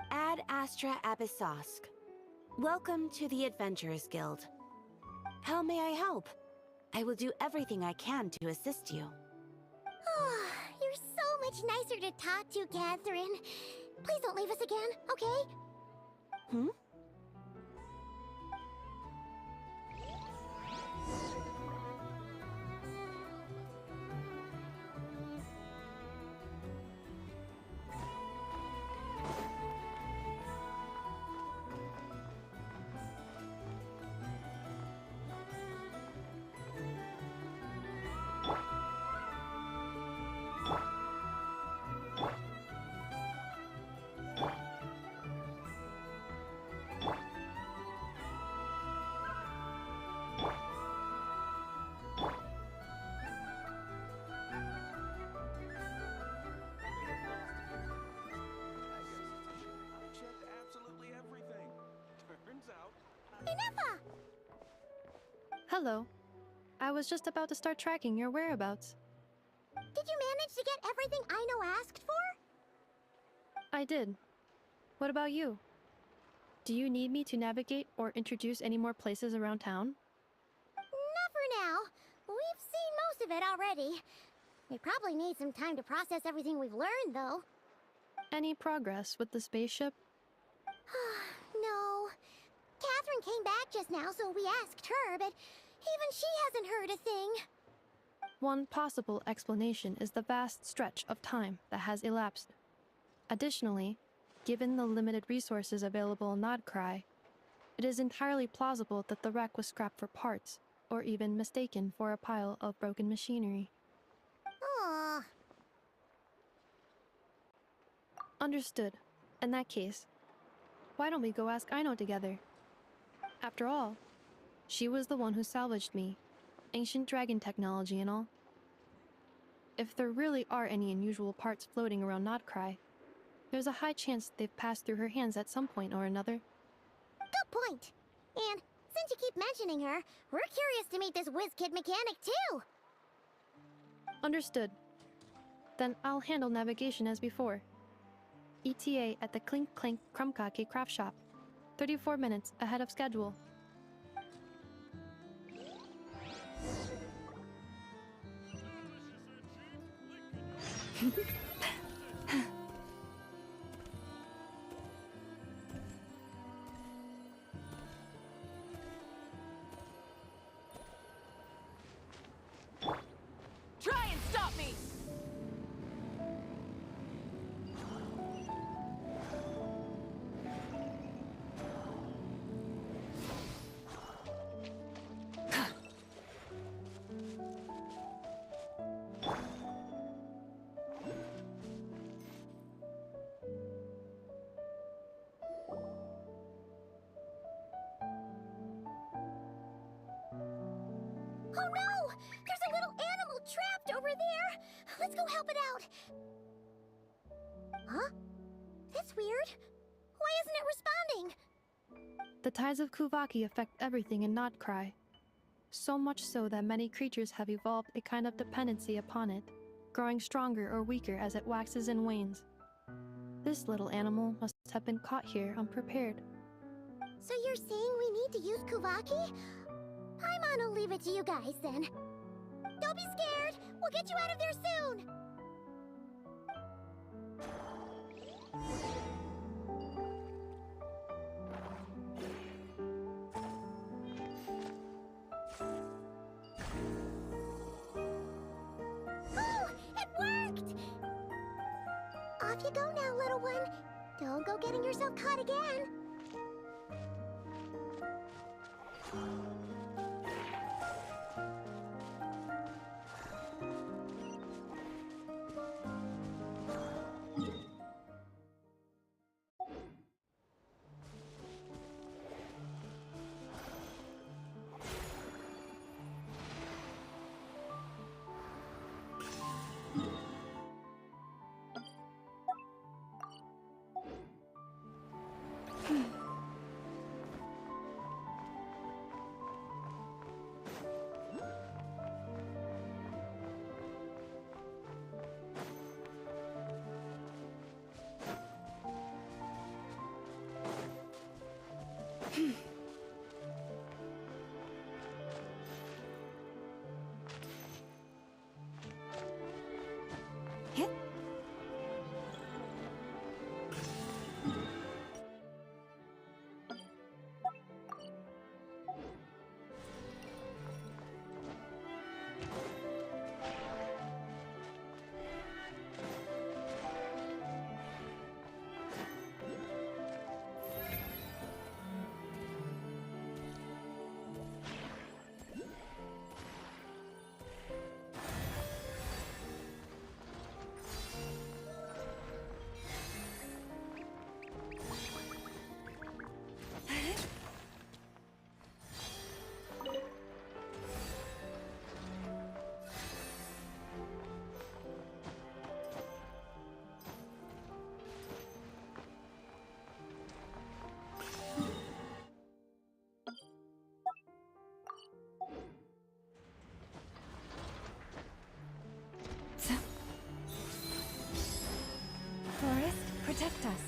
Ad Astra Abyssosque. Welcome to the Adventurers Guild. How may I help? I will do everything I can to assist you. You're so much nicer to talk to, Catherine. Please don't leave us again, okay? Hmm? Inefa! Hello. I was just about to start tracking your whereabouts. Did you manage to get everything Aino asked for? I did. What about you? Do you need me to navigate or introduce any more places around town? Not for now. We've seen most of it already. We probably need some time to process everything we've learned, though. Any progress with the spaceship? No. Catherine came back just now, so we asked her, but even she hasn't heard a thing. One possible explanation is the vast stretch of time that has elapsed. Additionally, given the limited resources available in Nodcry, it is entirely plausible that the wreck was scrapped for parts, or even mistaken for a pile of broken machinery. Aww. Understood. In that case, Why don't we go ask Aino together? After all, she was the one who salvaged me. Ancient dragon technology and all. If there really are any unusual parts floating around Nodcry, there's a high chance they've passed through her hands at some point or another. Good point. And since you keep mentioning her, we're curious to meet this whiz-kid mechanic too. Understood. Then I'll handle navigation as before. ETA at the Clink Clink Krumkake craft shop. 34 minutes ahead of schedule. Try and stop me! Oh no! There's a little animal trapped over there! Let's go help it out! Huh? That's weird. Why isn't it responding? The tides of Kuvaki affect everything in Nodcry. So much so that many creatures have evolved a kind of dependency upon it, growing stronger or weaker as it waxes and wanes. This little animal must have been caught here unprepared. So you're saying we need to use Kuvaki? Paimon will leave it to you guys then. Don't be scared! We'll get you out of there soon! Oh! It worked! Off you go now, little one. Don't go getting yourself caught again. Forest, protect us.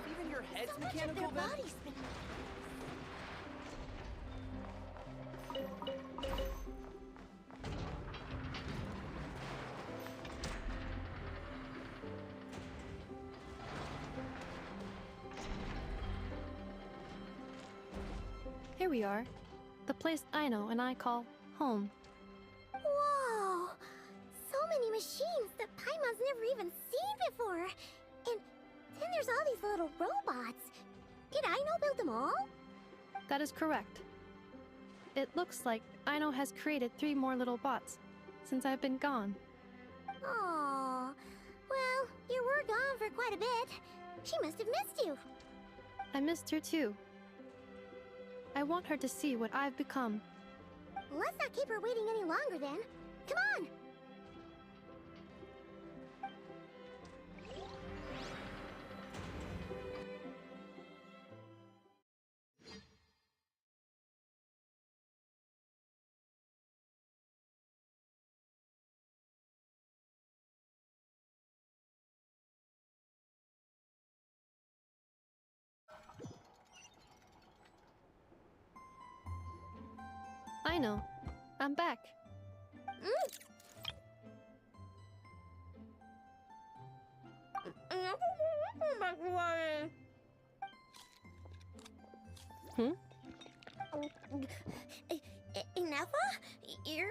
Even your head's So much of mechanical their then? bodies been... here we are. The place Aino and I call home. Whoa! So many machines that Paimon's never even seen before. And then there's all these little robots. Did Aino build them all? That is correct. It looks like Aino has created 3 more little bots since I've been gone. Aww. Well, you were gone for quite a bit. She must have missed you. I missed her too. I want her to see what I've become. Let's not keep her waiting any longer then. Come on! Aino, I'm back. Hmm? Ineffa? You're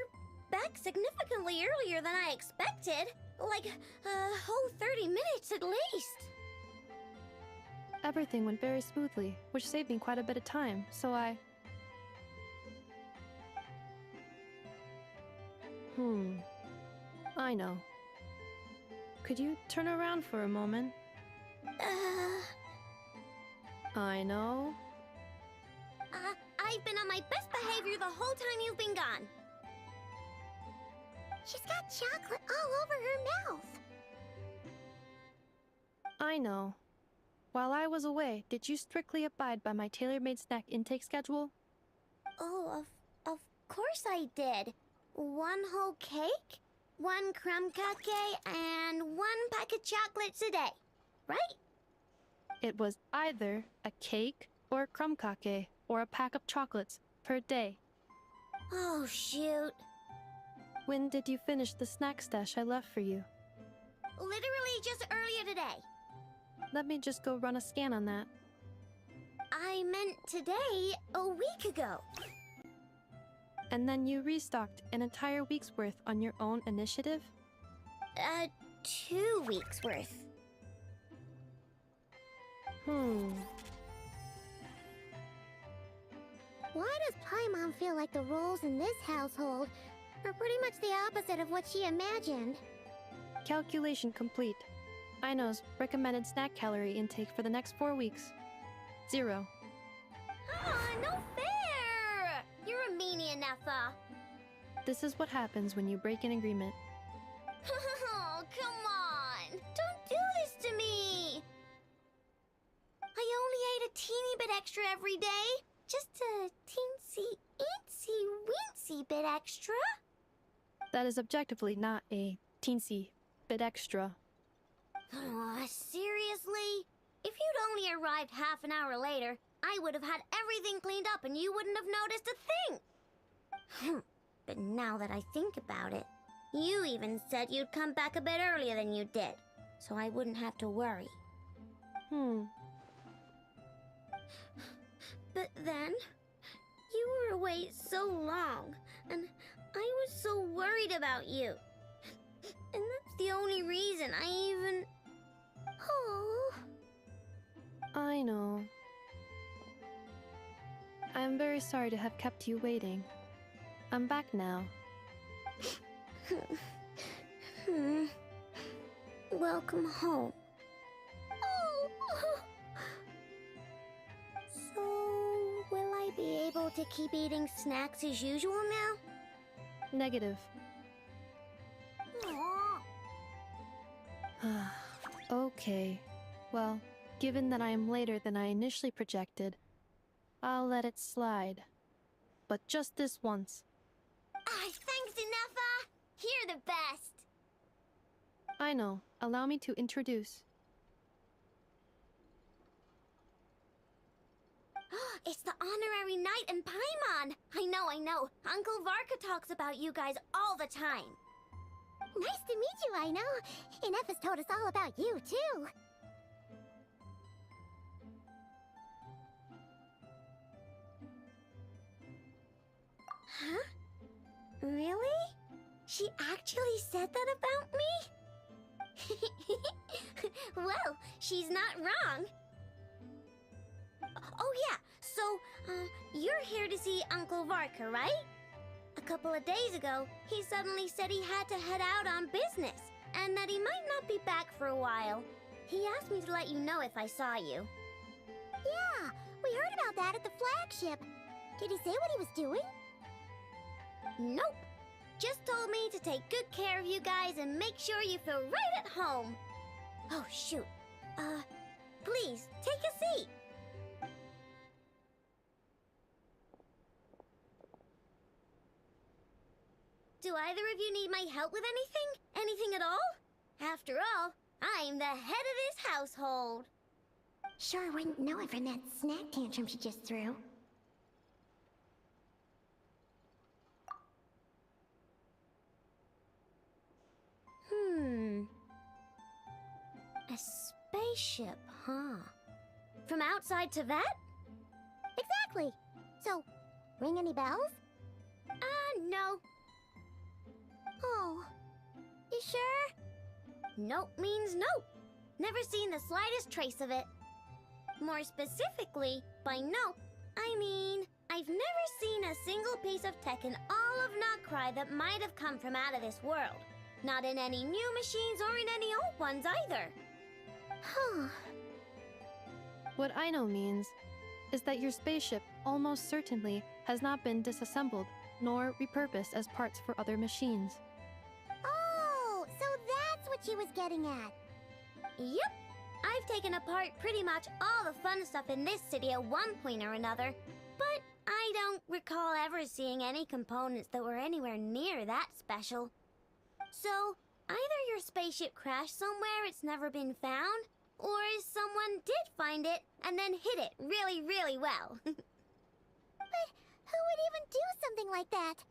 back significantly earlier than I expected. Like a whole 30 minutes at least. Everything went very smoothly, which saved me quite a bit of time, so I know. Could you turn around for a moment? I know. I've been on my best behavior the whole time you've been gone. She's got chocolate all over her mouth. I know. While I was away, did you strictly abide by my tailor-made snack intake schedule? Oh, of course I did. 1 whole cake, 1 crumb cake, and 1 pack of chocolates a day, right? It was either a cake or a crumb cake or a pack of chocolates per day. Oh, shoot. When did you finish the snack stash I left for you? Literally just earlier today. Let me just go run a scan on that. I meant today, a week ago. And then you restocked an entire week's worth on your own initiative? 2 weeks worth. Why does Paimon feel like the roles in this household are pretty much the opposite of what she imagined? Calculation complete. Aino's recommended snack calorie intake for the next 4 weeks. 0. No fair! You're a meanie, Ineffa. This is what happens when you break an agreement. Oh, come on! Don't do this to me! I only ate a teeny bit extra every day. Just a teensy bit extra. That is objectively not a teensy bit extra. Seriously? If you'd only arrived half an hour later, I would have had everything cleaned up and you wouldn't have noticed a thing. But now that I think about it, you even said you'd come back a bit earlier than you did, so I wouldn't have to worry. But then, you were away so long, and I was so worried about you. And that's the only reason I even... Oh. I know. I'm very sorry to have kept you waiting. I'm back now. Welcome home. Oh. So, will I be able to keep eating snacks as usual now? Negative. Aw. Okay. Well, given that I am later than I initially projected, I'll let it slide. But just this once. Thanks, Ineffa! You're the best! I know. Allow me to introduce. It's the honorary knight and Paimon! I know. Uncle Varka talks about you guys all the time. Nice to meet you, I know. Ineffa's told us all about you, too. Huh? Really? She actually said that about me? Well, she's not wrong. Oh yeah, so, you're here to see Uncle Varka, right? A couple of days ago, he suddenly said he had to head out on business, and that he might not be back for a while. He asked me to let you know if I saw you. Yeah, we heard about that at the flagship. Did he say what he was doing? Nope. Just told me to take good care of you guys and make sure you feel right at home. Oh, shoot. Please, take a seat. Do either of you need my help with anything? Anything at all? After all, I'm the head of this household. Sure wouldn't know it from that snack tantrum she just threw. A spaceship, huh? From outside to that? Exactly. So, ring any bells? No. Oh, you sure? Nope means nope. Never seen the slightest trace of it. More specifically, by nope, I mean, I've never seen a single piece of tech in all of Notcry that might have come from out of this world. Not in any new machines or in any old ones either. Huh. What Aino means is that your spaceship almost certainly has not been disassembled nor repurposed as parts for other machines. Oh, so that's what she was getting at. Yep. I've taken apart pretty much all the fun stuff in this city at one point or another, but I don't recall ever seeing any components that were anywhere near that special. So, either your spaceship crashed somewhere it's never been found, or someone did find it and then hid it really, really well. But who would even do something like that?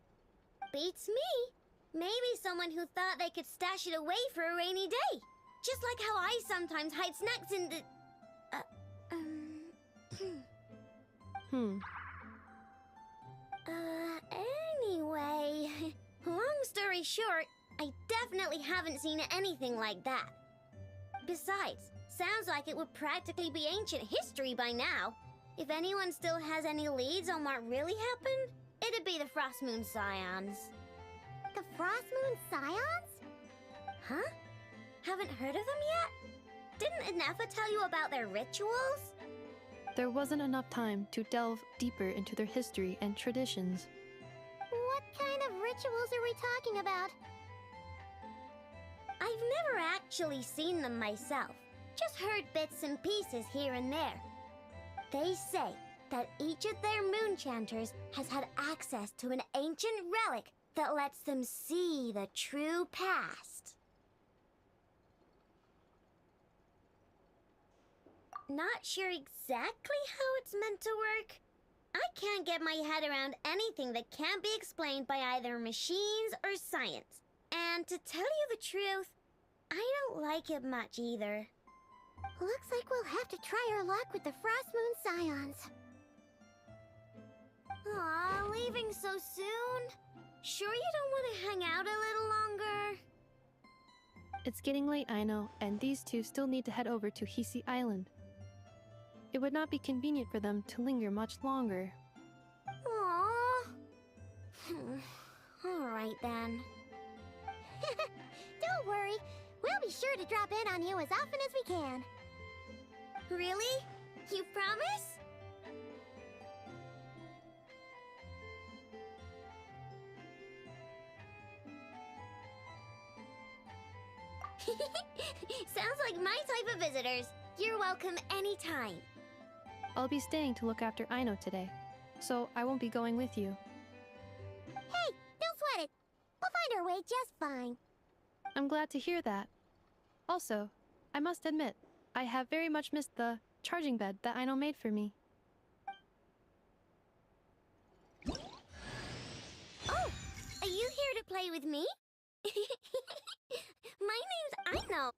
Beats me. Maybe someone who thought they could stash it away for a rainy day. Just like how I sometimes hide snacks in the... Anyway... Long story short, I definitely haven't seen anything like that. Besides, sounds like it would practically be ancient history by now. If anyone still has any leads on what really happened, it'd be the Frost Moon Scions. The Frost Moon Scions? Huh? Haven't heard of them yet? Didn't Inefa tell you about their rituals? There wasn't enough time to delve deeper into their history and traditions. What kind of rituals are we talking about? I've never actually seen them myself, just heard bits and pieces here and there. They say that each of their moonchanters has had access to an ancient relic that lets them see the true past. Not sure exactly how it's meant to work. I can't get my head around anything that can't be explained by either machines or science. And to tell you the truth, I don't like it much either. Looks like we'll have to try our luck with the Frost Moon Scions. Aw, leaving so soon? Sure you don't want to hang out a little longer? It's getting late, I know, and these two still need to head over to Hisi Island. It would not be convenient for them to linger much longer. Aww. Alright then. Don't worry. We'll be sure to drop in on you as often as we can. Really? You promise? Sounds like my type of visitors. You're welcome anytime. I'll be staying to look after Aino today, so I won't be going with you. Hey, don't sweat it. We'll find our way just fine. I'm glad to hear that. Also, I must admit, I have very much missed the charging bed that Aino made for me. Oh, are you here to play with me? My name's Aino.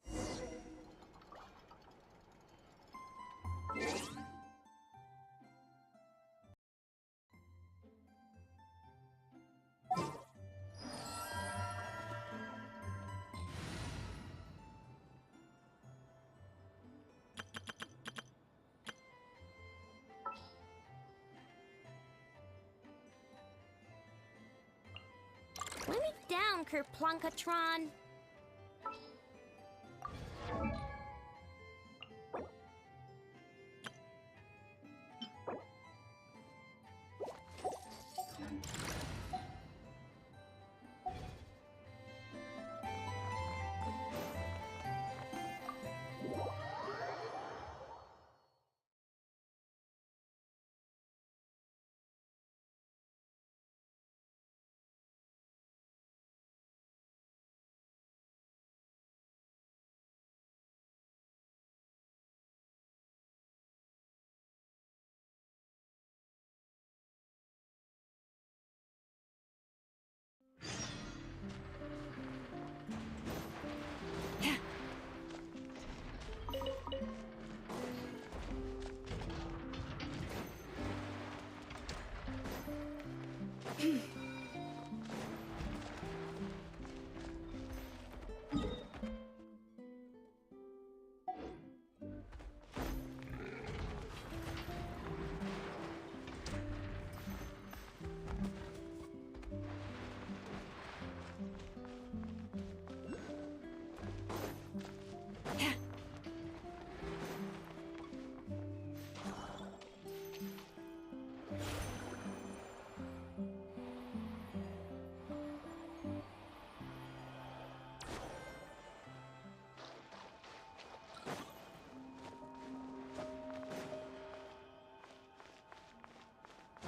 down, Kerplunkatron.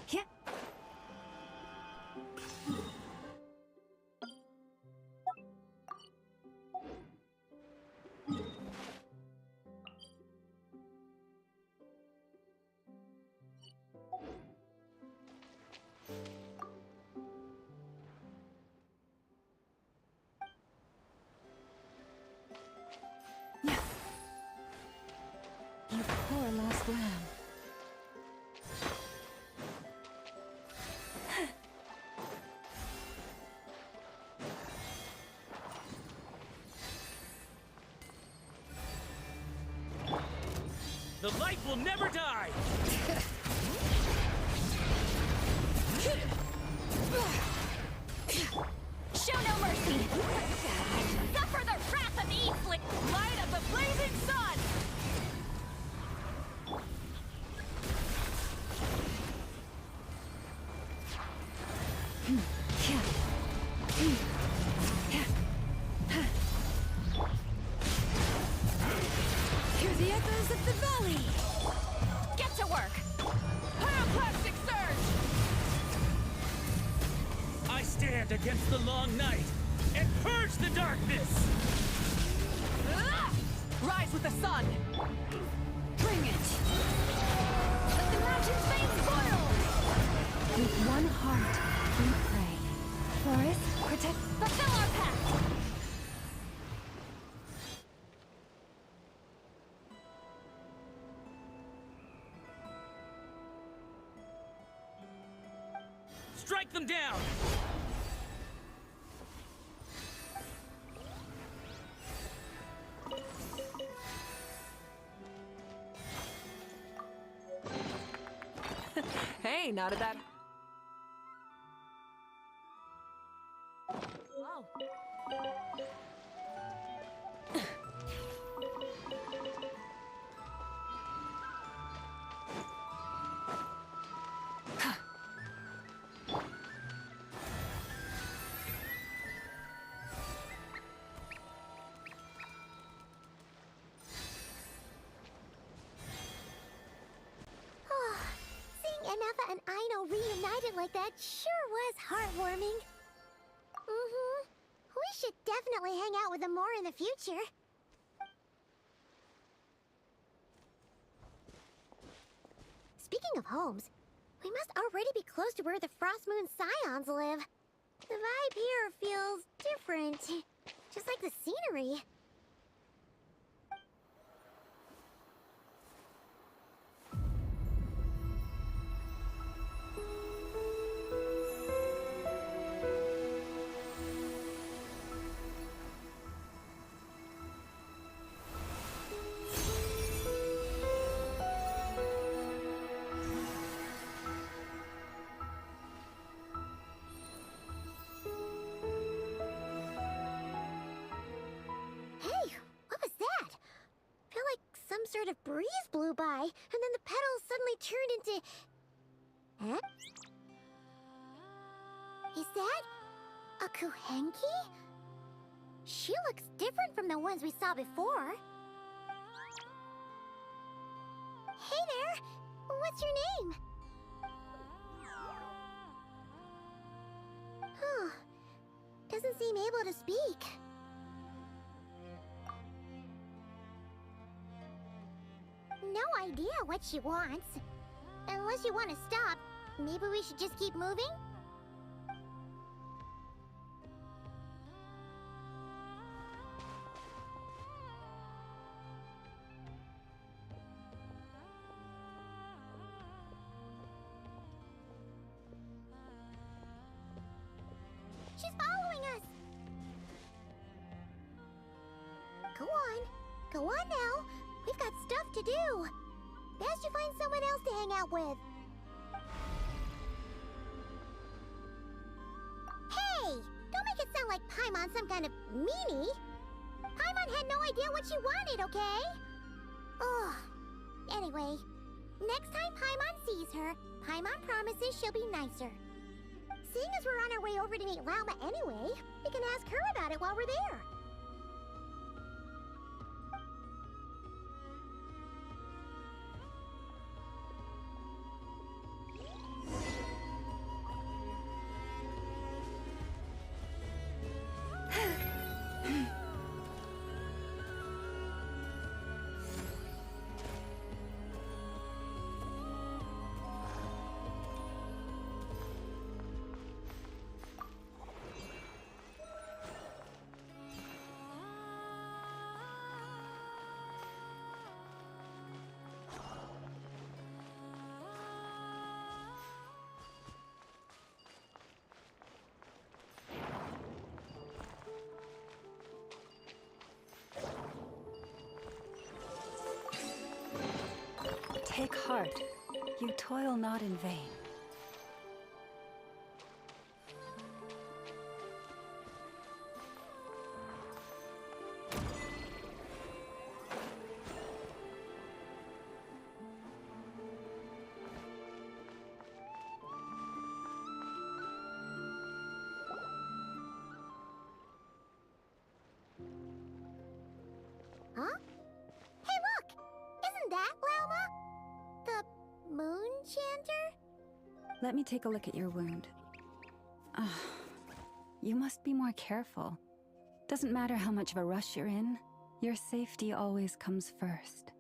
Yeah. You poor lost lamb. The light will never die! Show no mercy! Suffer the wrath of the Eastlit! Light of the blazing sun! Hear the echoes of the valley! Get to work! Pyroclastic surge! I stand against the long night and purge the darkness! Rise with the sun! Bring it! Let the mountain's veins boil! With one heart, we pray. Forest, protect... Fulfill our pact! Strike them down! Hey, not a bad... Whoa. Seeing Anafa and Aino reunited like that sure was heartwarming. Mm-hmm. We should definitely hang out with them more in the future. Speaking of homes, we must already be close to where the Frost Moon Scions live. The vibe here feels different, just like the scenery. sort of breeze blew by, and then the petals suddenly turned into... Huh? Is that a Kuhenki? She looks different from the ones we saw before. Hey there! What's your name? Huh. Doesn't seem able to speak. No idea what she wants. Unless you want to stop, maybe we should just keep moving? She's following us! Go on. Go on now. We've got stuff to do. Best you find someone else to hang out with. Hey! Don't make it sound like Paimon's some kind of meanie. Paimon had no idea what she wanted, okay? Ugh. Anyway, next time Paimon sees her, Paimon promises she'll be nicer. Seeing as we're on our way over to meet Lauma anyway, we can ask her about it while we're there. Take heart. You toil not in vain. Huh? Hey, look! Isn't that Lauma? The moon chanter? Let me take a look at your wound. You must be more careful. Doesn't matter how much of a rush you're in, your safety always comes first.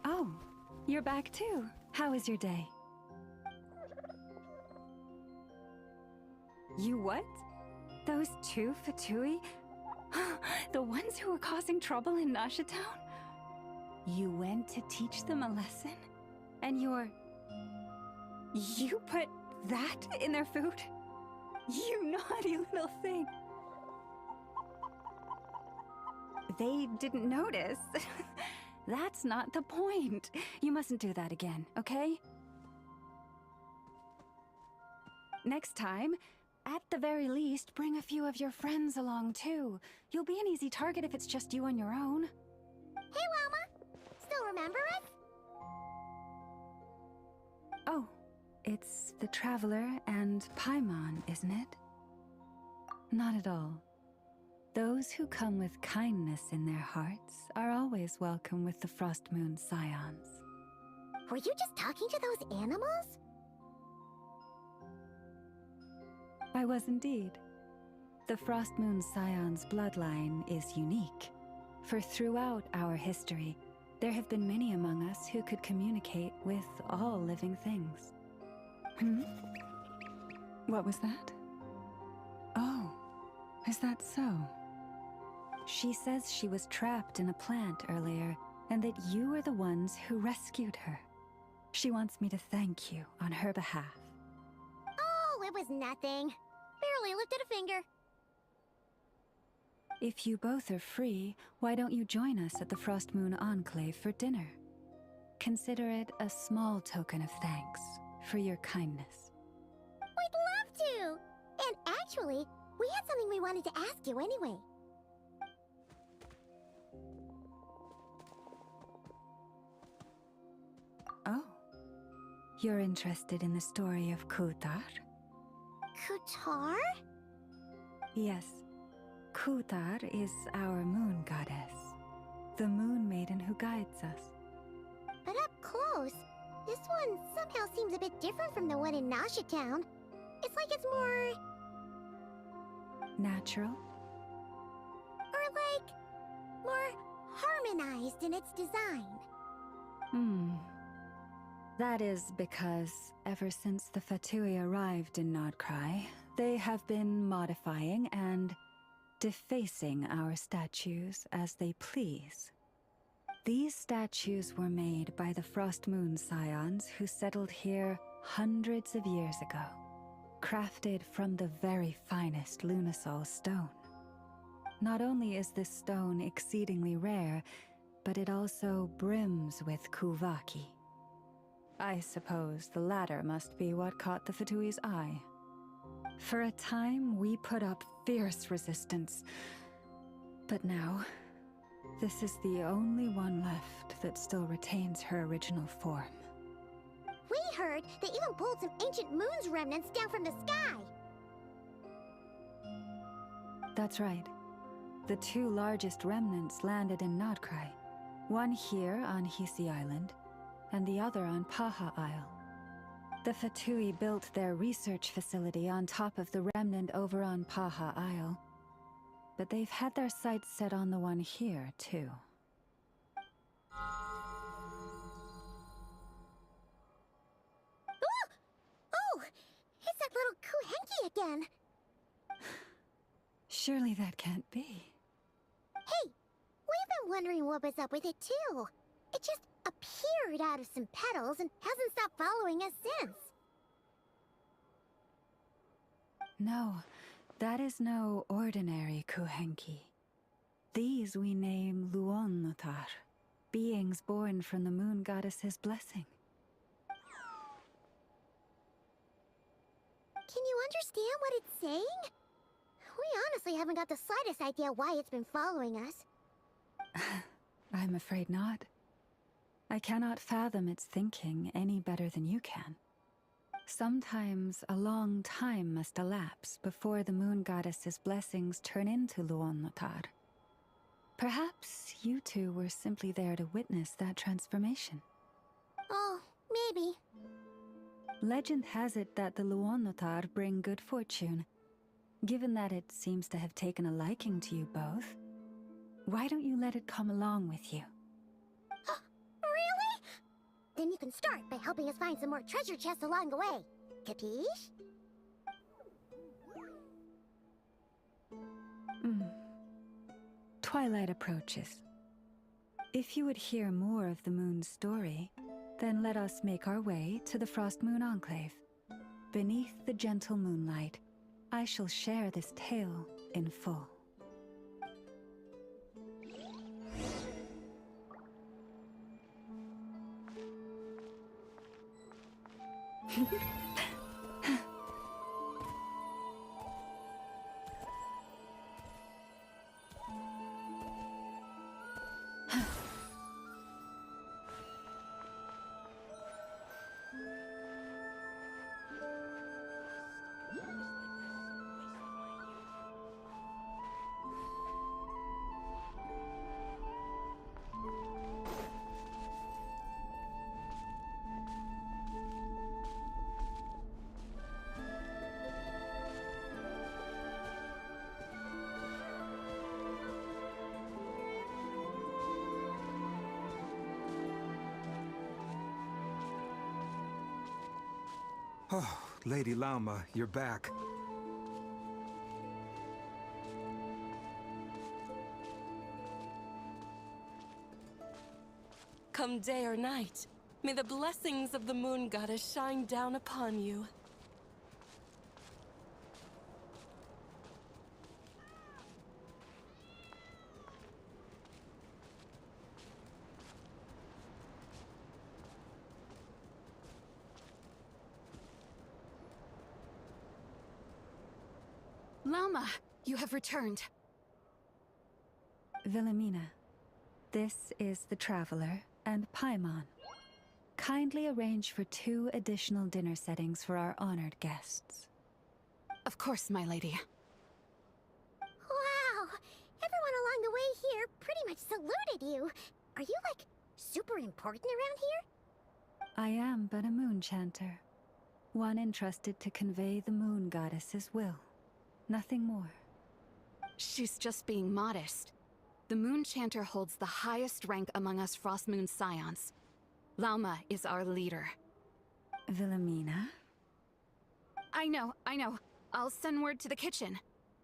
Oh, you're back too. How was your day? You what? Those two Fatui? The ones who were causing trouble in Nasha Town? You went to teach them a lesson? And you put that in their food? You naughty little thing. They didn't notice. That's not the point. You mustn't do that again, okay? Next time, at the very least, bring a few of your friends along too. You'll be an easy target if it's just you on your own. Hey, Lauma! Still remember us? Oh, it's the Traveler and Paimon, isn't it? Not at all. Those who come with kindness in their hearts are always welcome with the Frost Moon Scions. Were you just talking to those animals? I was indeed. The Frost Moon Scion's bloodline is unique, for throughout our history, there have been many among us who could communicate with all living things. What was that? Oh, is that so? She says she was trapped in a plant earlier, and that you were the ones who rescued her. She wants me to thank you on her behalf. Oh, it was nothing. Barely lifted a finger. If you both are free, why don't you join us at the Frost Moon Enclave for dinner? Consider it a small token of thanks for your kindness. We'd love to! And actually, we had something we wanted to ask you anyway. You're interested in the story of Kutar? Kutar? Yes. Kutar is our moon goddess. The moon maiden who guides us. But up close, this one somehow seems a bit different from the one in Nasha Town. It's like it's more... natural? or like... more harmonized in its design. That is because ever since the Fatui arrived in Nodcry, they have been modifying and defacing our statues as they please. These statues were made by the Frost Moon Scions who settled here hundreds of years ago, crafted from the very finest Lunasol stone. Not only is this stone exceedingly rare, but it also brims with Kuvaki. I suppose the latter must be what caught the Fatui's eye. For a time, we put up fierce resistance, but now, this is the only one left that still retains her original form. We heard they even pulled some ancient moon's remnants down from the sky. That's right. The two largest remnants landed in Nodcry. One here on Hisi Island, and the other on Paha Isle. The Fatui built their research facility on top of the remnant over on Paha Isle, but they've had their sights set on the one here, too. Oh! It's that little Kuhenki again! Surely that can't be. Hey! We've been wondering what was up with it, too. It just appeared out of some petals and hasn't stopped following us since. No, that is no ordinary Kuhenki. These we name Luonnotar, beings born from the moon goddess's blessing. Can you understand what it's saying? We honestly haven't got the slightest idea why it's been following us. I'm afraid not. I cannot fathom its thinking any better than you can. Sometimes a long time must elapse before the moon goddess's blessings turn into Luonnotar. Perhaps you two were simply there to witness that transformation. Oh, maybe. Legend has it that the Luonnotar bring good fortune. Given that it seems to have taken a liking to you both, why don't you let it come along with you? Really? Then you can start by helping us find some more treasure chests along the way. Capiche? Twilight approaches. If you would hear more of the moon's story, then let us make our way to the Frost Moon Enclave. Beneath the gentle moonlight, I shall share this tale in full. Oh, Lady Lauma, you're back. Come day or night, may the blessings of the moon goddess shine down upon you. Lauma, you have returned. Wilhelmina, this is the Traveler and Paimon. Kindly arrange for 2 additional dinner settings for our honored guests. Of course, my lady. Wow! Everyone along the way here pretty much saluted you. Are you, like, super important around here? I am but a moon chanter. One entrusted to convey the moon goddess's will. Nothing more. She's just being modest. The moon chanter holds the highest rank among us Frost Moon Scions. Lauma is our leader. Wilhelmina? I know. I'll send word to the kitchen.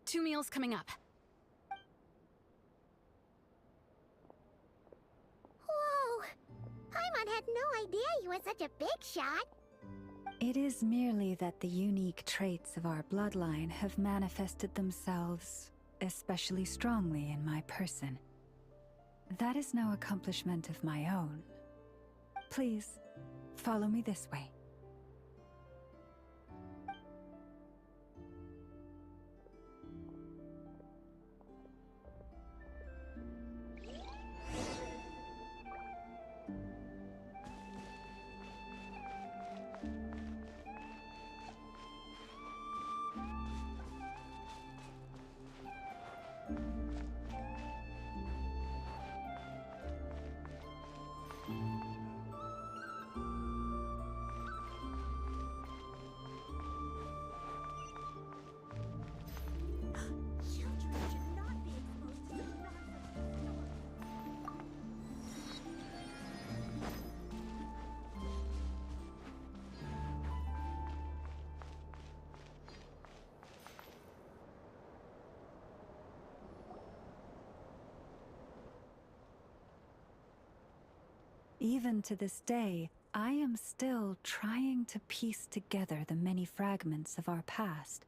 2 meals coming up. Whoa! Paimon had no idea you were such a big shot. It is merely that the unique traits of our bloodline have manifested themselves especially strongly in my person. That is no accomplishment of my own. Please, follow me this way. Even to this day, I am still trying to piece together the many fragments of our past.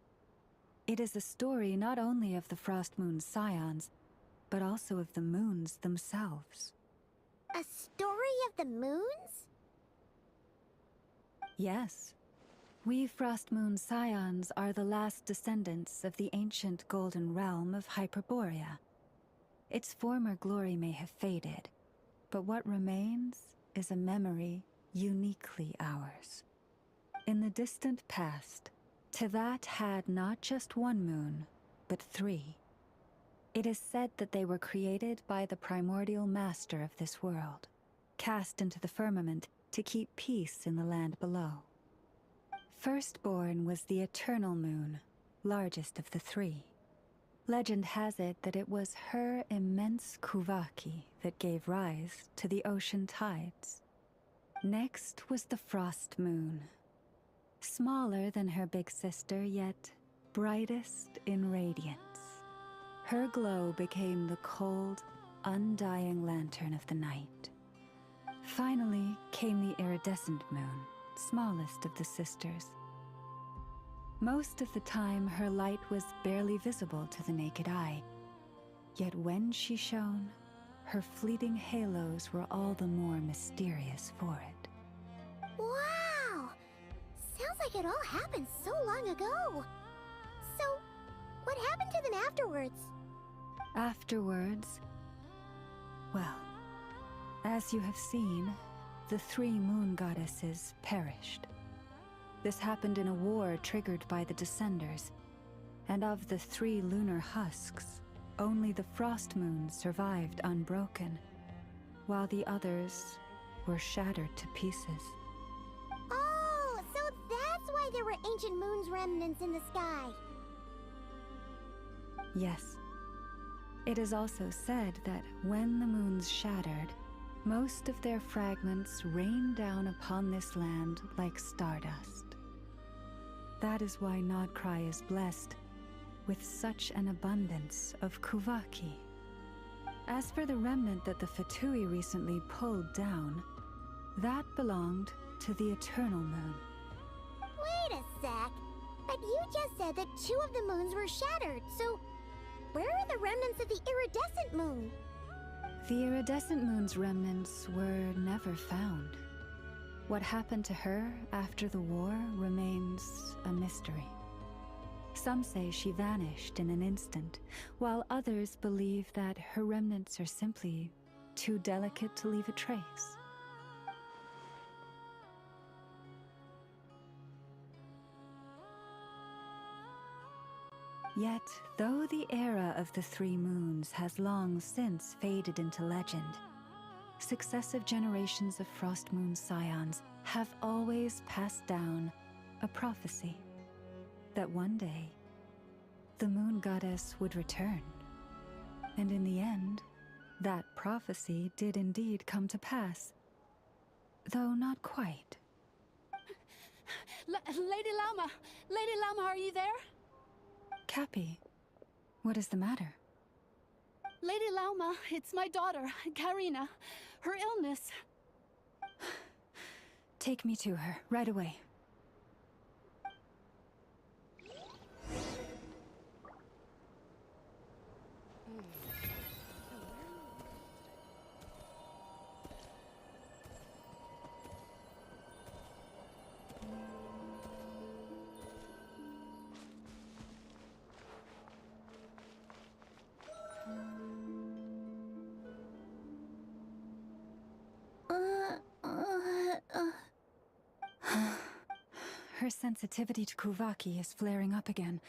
It is a story not only of the Frost Moon Scions, but also of the moons themselves. A story of the moons? Yes. We Frost Moon Scions are the last descendants of the ancient golden realm of Hyperborea. Its former glory may have faded, but what remains is a memory uniquely ours. In the distant past, Tevat had not just 1 moon, but 3. It is said that they were created by the primordial master of this world, cast into the firmament to keep peace in the land below. Firstborn was the eternal moon, largest of the 3. Legend has it that it was her immense Kuvaki that gave rise to the ocean tides. Next was the Frost Moon. Smaller than her big sister, yet brightest in radiance. Her glow became the cold, undying lantern of the night. Finally came the iridescent moon, smallest of the sisters. Most of the time, her light was barely visible to the naked eye. Yet when she shone, her fleeting halos were all the more mysterious for it. Wow! Sounds like it all happened so long ago. So, what happened to them afterwards? Afterwards, well, as you have seen, the 3 moon goddesses perished. This happened in a war triggered by the Descenders, and of the 3 lunar husks, only the Frost Moon survived unbroken, while the others were shattered to pieces. Oh, so that's why there were ancient moon's remnants in the sky. Yes. It is also said that when the moons shattered, most of their fragments rained down upon this land like stardust. That is why Nodcry is blessed with such an abundance of Kuvaki. As for the remnant that the Fatui recently pulled down, that belonged to the Eternal Moon. Wait a sec. But you just said that 2 of the moons were shattered, so where are the remnants of the iridescent moon? The iridescent moon's remnants were never found. What happened to her after the war remains a mystery. Some say she vanished in an instant, while others believe that her remnants are simply too delicate to leave a trace. Yet, though the era of the three moons has long since faded into legend, successive generations of Frost Moon Scions have always passed down a prophecy that one day the moon goddess would return. And in the end, that prophecy did indeed come to pass, though not quite. Lady Lauma! Lady Lauma, are you there? Cappy, what is the matter? Lady Lauma, it's my daughter, Karina. Her illness. Take me to her, right away. Her sensitivity to Kuvaki is flaring up again.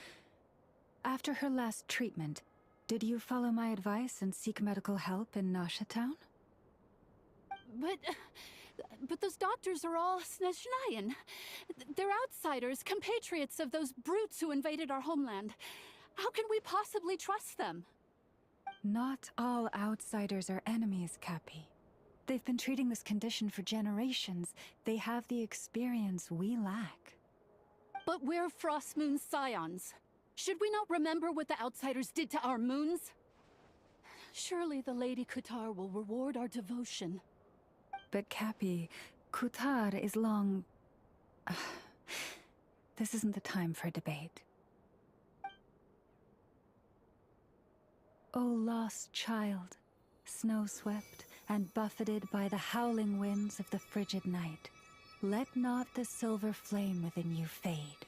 After her last treatment, did you follow my advice and seek medical help in Nasha Town? But those doctors are all Snezhnayan. They're outsiders, compatriots of those brutes who invaded our homeland. How can we possibly trust them? Not all outsiders are enemies, Cappy. They've been treating this condition for generations. They have the experience we lack. But we're Frost Moon Scions. Should we not remember what the outsiders did to our moons? Surely the Lady Kutar will reward our devotion. But Cappy, Kutar is long... This isn't the time for debate. O lost child, snow-swept and buffeted by the howling winds of the frigid night, let not the silver flame within you fade.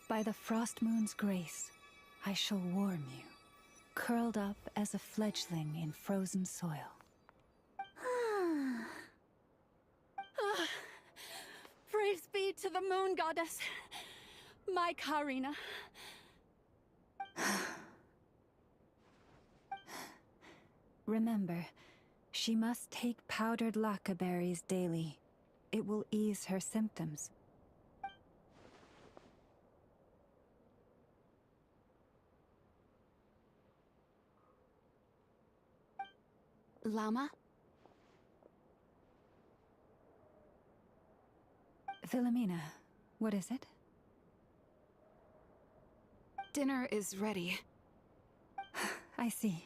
By the frost moon's grace, I shall warm you, curled up as a fledgling in frozen soil. Praise be to the moon goddess, my Karina. Remember, she must take powdered laka berries daily. It will ease her symptoms. Llama? Philomena, what is it? Dinner is ready. I see.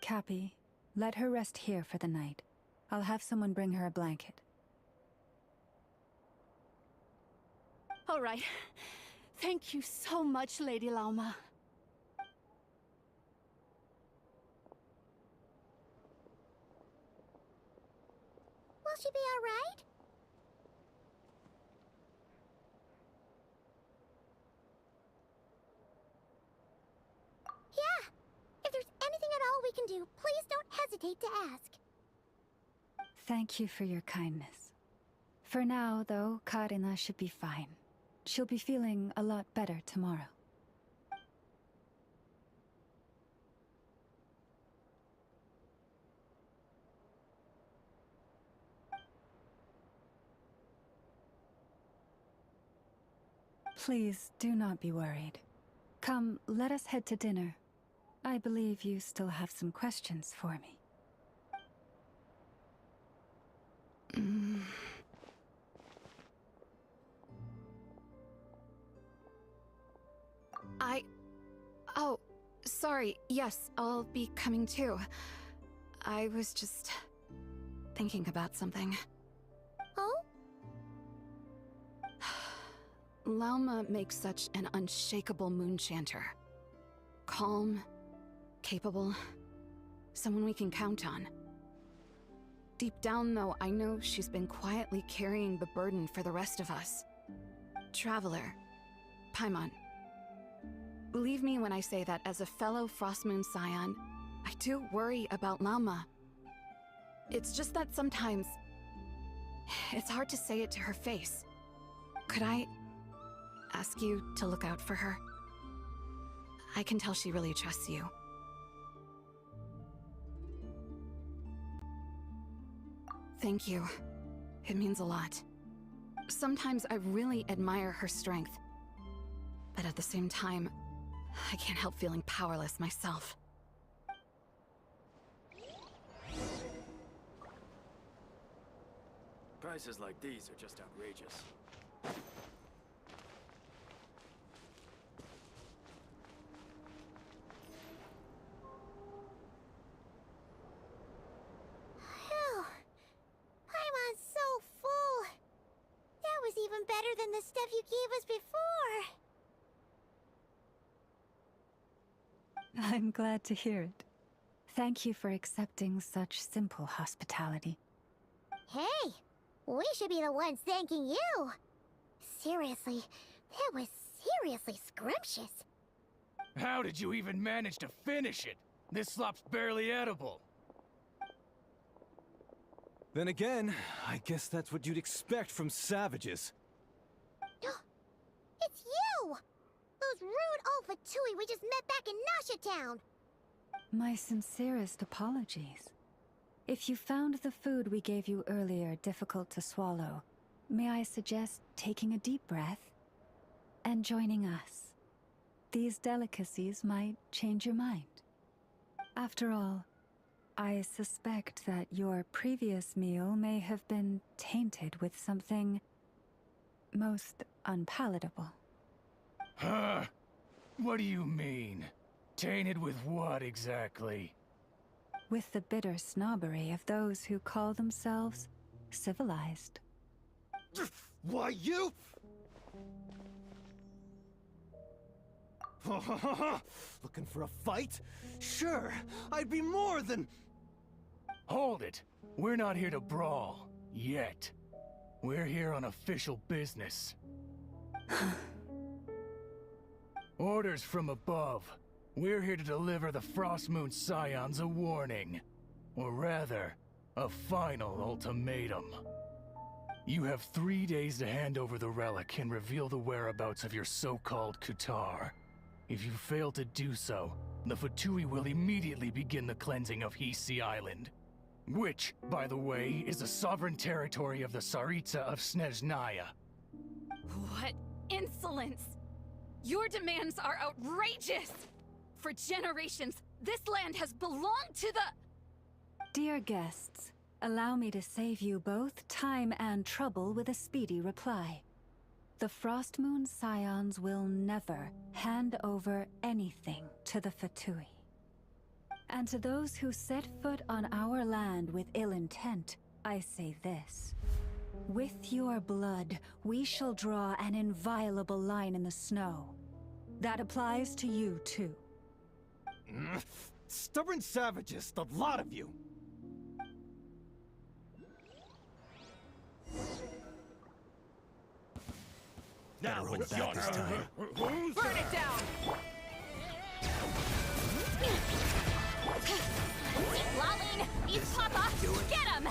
Cappy, let her rest here for the night. I'll have someone bring her a blanket. All right. Thank you so much, Lady Lauma. Will she be all right? Yeah. If there's anything at all we can do, please don't hesitate to ask. Thank you for your kindness. For now, though, Karina should be fine. She'll be feeling a lot better tomorrow. Please, do not be worried. Come, let us head to dinner. I believe you still have some questions for me. Oh, sorry. Yes, I'll be coming too. I was just thinking about something. Oh? Lauma makes such an unshakable moon chanter. Calm, capable, someone we can count on. Deep down, though, I know she's been quietly carrying the burden for the rest of us. Traveler, Paimon, believe me when I say that as a fellow Frostmoon Scion, I do worry about Lauma. It's just that sometimes it's hard to say it to her face. Could I ask you to look out for her? I can tell she really trusts you. Thank you. It means a lot. Sometimes I really admire her strength. But at the same time, I can't help feeling powerless myself. Prices like these are just outrageous. Phew. Paimon's so full. That was even better than the stuff you gave us before. I'm glad to hear it. Thank you for accepting such simple hospitality. Hey, we should be the ones thanking you. Seriously, that was seriously scrumptious. How did you even manage to finish it? This slop's barely edible. Then again, I guess that's what you'd expect from savages. It's you! Those rude Olfatui we just met back in Nasha Town! My sincerest apologies. If you found the food we gave you earlier difficult to swallow, may I suggest taking a deep breath and joining us? These delicacies might change your mind. After all, I suspect that your previous meal may have been tainted with something most unpalatable. Huh? What do you mean? Tainted with what exactly? With the bitter snobbery of those who call themselves civilized. Why, you? Looking for a fight? Sure, I'd be more than... Hold it! We're not here to brawl. Yet. We're here on official business. Orders from above. We're here to deliver the Frostmoon Scions a warning. Or rather, a final ultimatum. You have 3 days to hand over the relic and reveal the whereabouts of your so-called Kutar. If you fail to do so, the Fatui will immediately begin the cleansing of Hisi Island. Which, by the way, is the sovereign territory of the Tsaritsa of Snezhnaya. What insolence! Your demands are outrageous! For generations, this land has belonged to the... Dear guests, allow me to save you both time and trouble with a speedy reply. The Frostmoon Scions will never hand over anything to the Fatui. And to those who set foot on our land with ill intent, I say this. With your blood, we shall draw an inviolable line in the snow. That applies to you, too. Stubborn savages, the lot of you! Now what's back this time? Burn it down! Lalene! Eat Papa! Get him!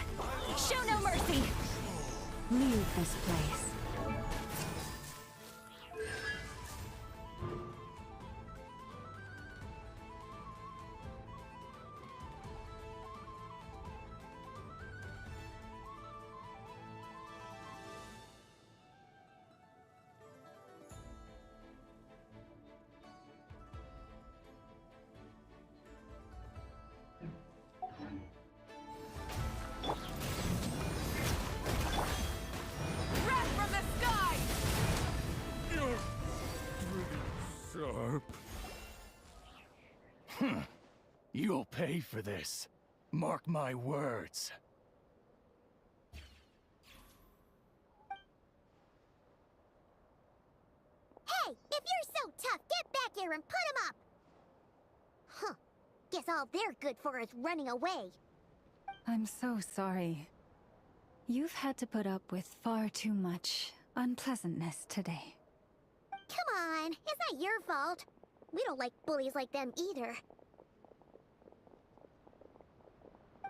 Show no mercy! Leave this place. Wrath from the sky! Sharp. You'll pay for this. Mark my words. Hey, if you're so tough, get back here and put him up! Huh. Guess all they're good for is running away. I'm so sorry. You've had to put up with far too much unpleasantness today. Come on, it's not your fault. We don't like bullies like them either.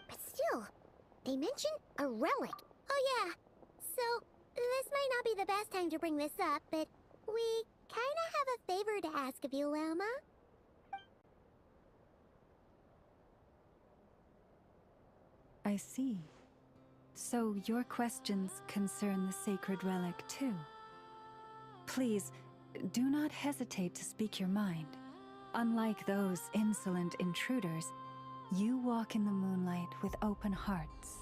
But still, they mentioned a relic. Oh yeah, so this might not be the best time to bring this up, but we kinda have a favor to ask of you, Lama. I see. So your questions concern the sacred relic too. Please, do not hesitate to speak your mind. Unlike those insolent intruders, you walk in the moonlight with open hearts.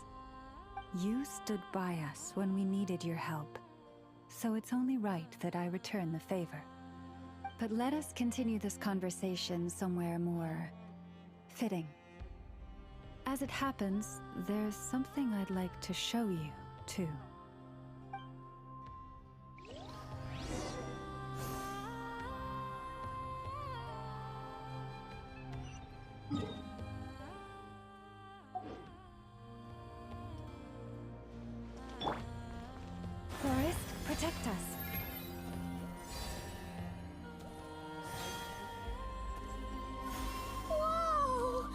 You stood by us when we needed your help, so it's only right that I return the favor. But let us continue this conversation somewhere more fitting. As it happens, there's something I'd like to show you, too. Forest, protect us. Whoa!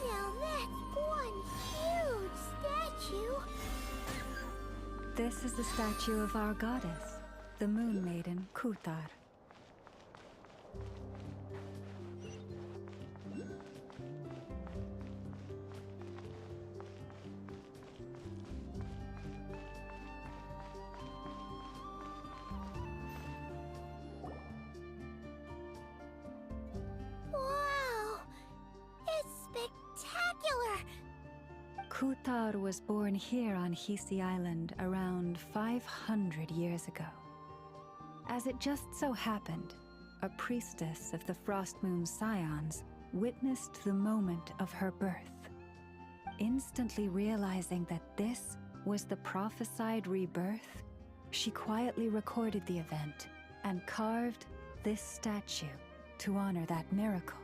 Now that's one huge statue. This is the statue of our goddess, the Moon Maiden Kutar. Wow! It's spectacular! Kutar was born here on Hisi Island around 500 years ago. As it just so happened, a priestess of the Frost Moon Scions witnessed the moment of her birth. Instantly realizing that this was the prophesied rebirth, she quietly recorded the event and carved this statue to honor that miracle.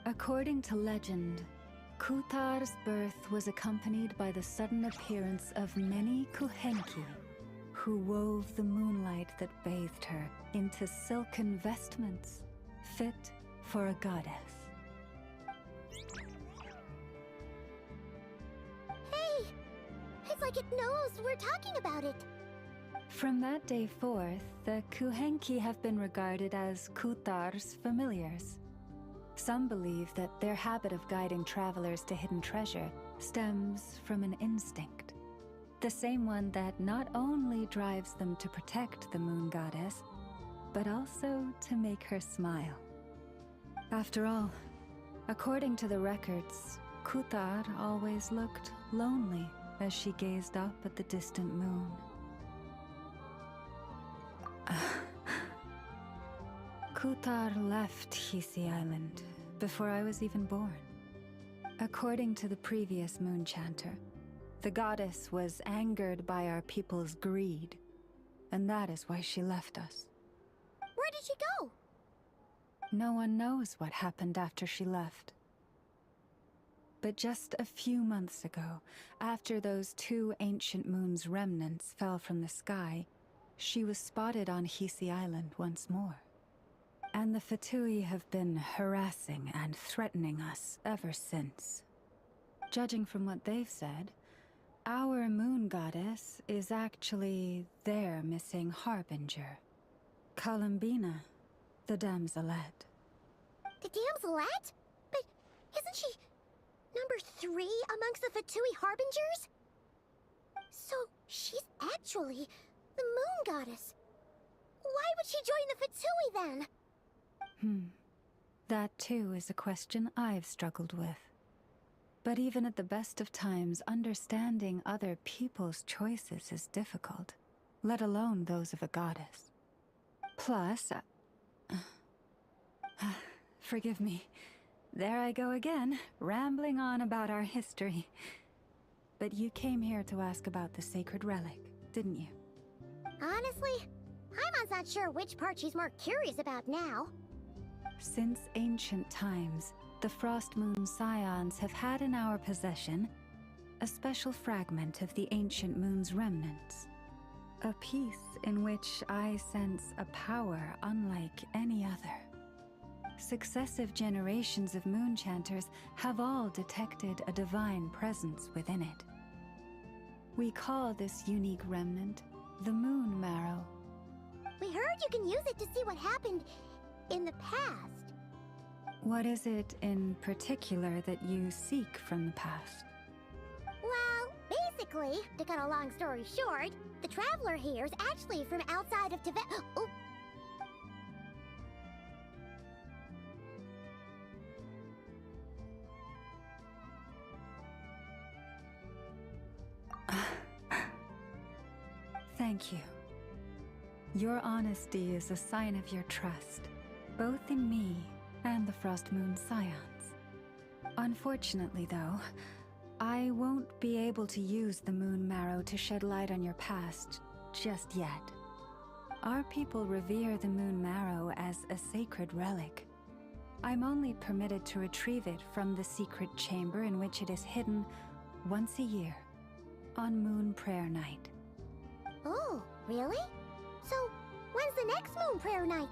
According to legend, Kutar's birth was accompanied by the sudden appearance of many Kuhenki, who wove the moonlight that bathed her into silken vestments fit for a goddess. Hey! It's like it knows we're talking about it. From that day forth, the Kuhenki have been regarded as Kutar's familiars. Some believe that their habit of guiding travelers to hidden treasure stems from an instinct. The same one that not only drives them to protect the moon goddess, but also to make her smile. After all, according to the records, Kutar always looked lonely as she gazed up at the distant moon. Kutar left Hisi Island before I was even born. According to the previous moon chanter, the goddess was angered by our people's greed, and that is why she left us. Where did she go? No one knows what happened after she left. But just a few months ago, after those two ancient moon's remnants fell from the sky, she was spotted on Hisi Island once more. And the Fatui have been harassing and threatening us ever since. Judging from what they've said, our moon goddess is actually their missing harbinger, Columbina, the damselette. The damselette? But isn't she number 3 amongst the Fatui harbingers? So she's actually the moon goddess. Why would she join the Fatui then? That too is a question I've struggled with. But even at the best of times, understanding other people's choices is difficult, let alone those of a goddess. Plus, forgive me, there I go again, rambling on about our history. But you came here to ask about the sacred relic, didn't you? Honestly, Paimon's not sure which part she's more curious about now. Since ancient times, the Frost Moon Scions have had in our possession a special fragment of the ancient moon's remnants. A piece in which I sense a power unlike any other. Successive generations of moon chanters have all detected a divine presence within it. We call this unique remnant the Moon Marrow. We heard you can use it to see what happened in the past. What is it in particular that you seek from the past? Basically, to cut a long story short, the traveler here is actually from outside of Tibet. Oh. Thank you. Your honesty is a sign of your trust, both in me and the Frost Moon Scions. Unfortunately, though, I won't be able to use the Moon Marrow to shed light on your past just yet. Our people revere the Moon Marrow as a sacred relic. I'm only permitted to retrieve it from the secret chamber in which it is hidden once a year, on Moon Prayer Night. Oh, really? So, when's the next Moon Prayer Night?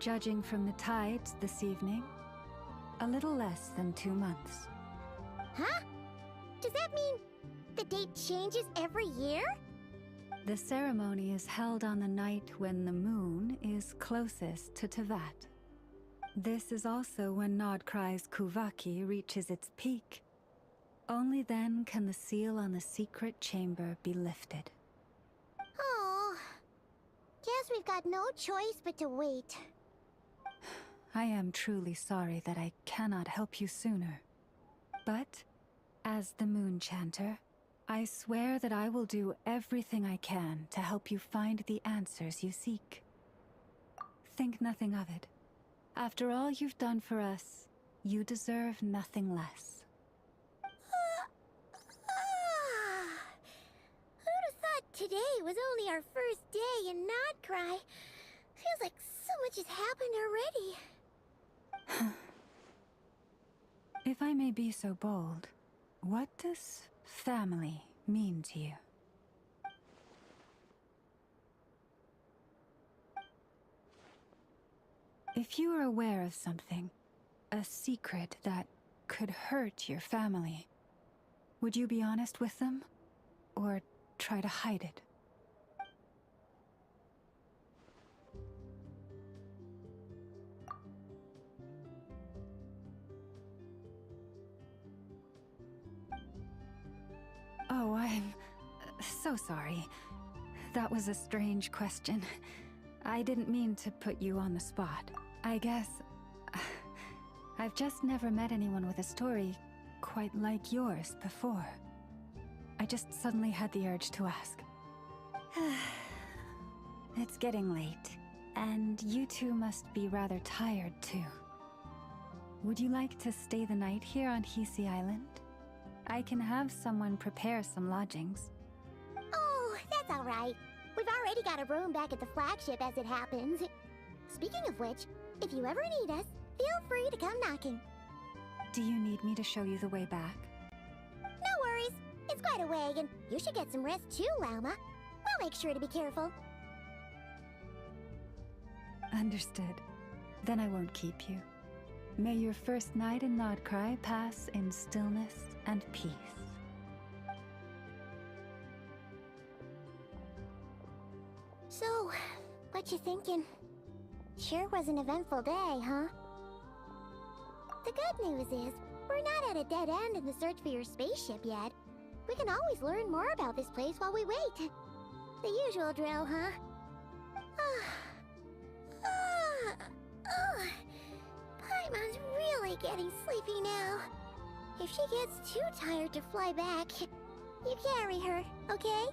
Judging from the tides this evening, a little less than 2 months. Huh? Does that mean the date changes every year? The ceremony is held on the night when the moon is closest to Tevat. This is also when Nodcry's Kuvaki reaches its peak. Only then can the seal on the secret chamber be lifted. Oh, guess we've got no choice but to wait. I am truly sorry that I cannot help you sooner. But, as the Moon Chanter, I swear that I will do everything I can to help you find the answers you seek. Think nothing of it. After all you've done for us, you deserve nothing less. Who'd have thought today was only our first day in Nodcry? Feels like so much has happened already. If I may be so bold, what does family mean to you? If you are aware of something, a secret that could hurt your family, would you be honest with them? Or try to hide it? Oh, I'm so sorry. That was a strange question. I didn't mean to put you on the spot. I guess I've just never met anyone with a story quite like yours before. I just suddenly had the urge to ask. It's getting late, and you two must be rather tired too. Would you like to stay the night here on Hisi Island? I can have someone prepare some lodgings. Oh, that's all right. We've already got a room back at the flagship as it happens. Speaking of which, if you ever need us, feel free to come knocking. Do you need me to show you the way back? No worries. It's quite a way, and you should get some rest too, Lauma. We'll make sure to be careful. Understood. Then I won't keep you. May your first night in Nodcry pass in stillness and peace. So, what you thinking? Sure was an eventful day, huh? The good news is, we're not at a dead end in the search for your spaceship yet. We can always learn more about this place while we wait. The usual drill, huh? Paimon's really getting sleepy now. If she gets too tired to fly back, you carry her, okay?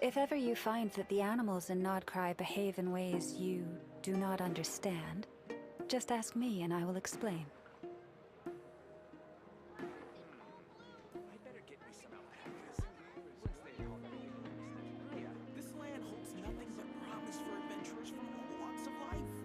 If ever you find that the animals in Nodcry behave in ways you do not understand, just ask me and I will explain. This land holds nothing but promise for adventurers from all walks of life.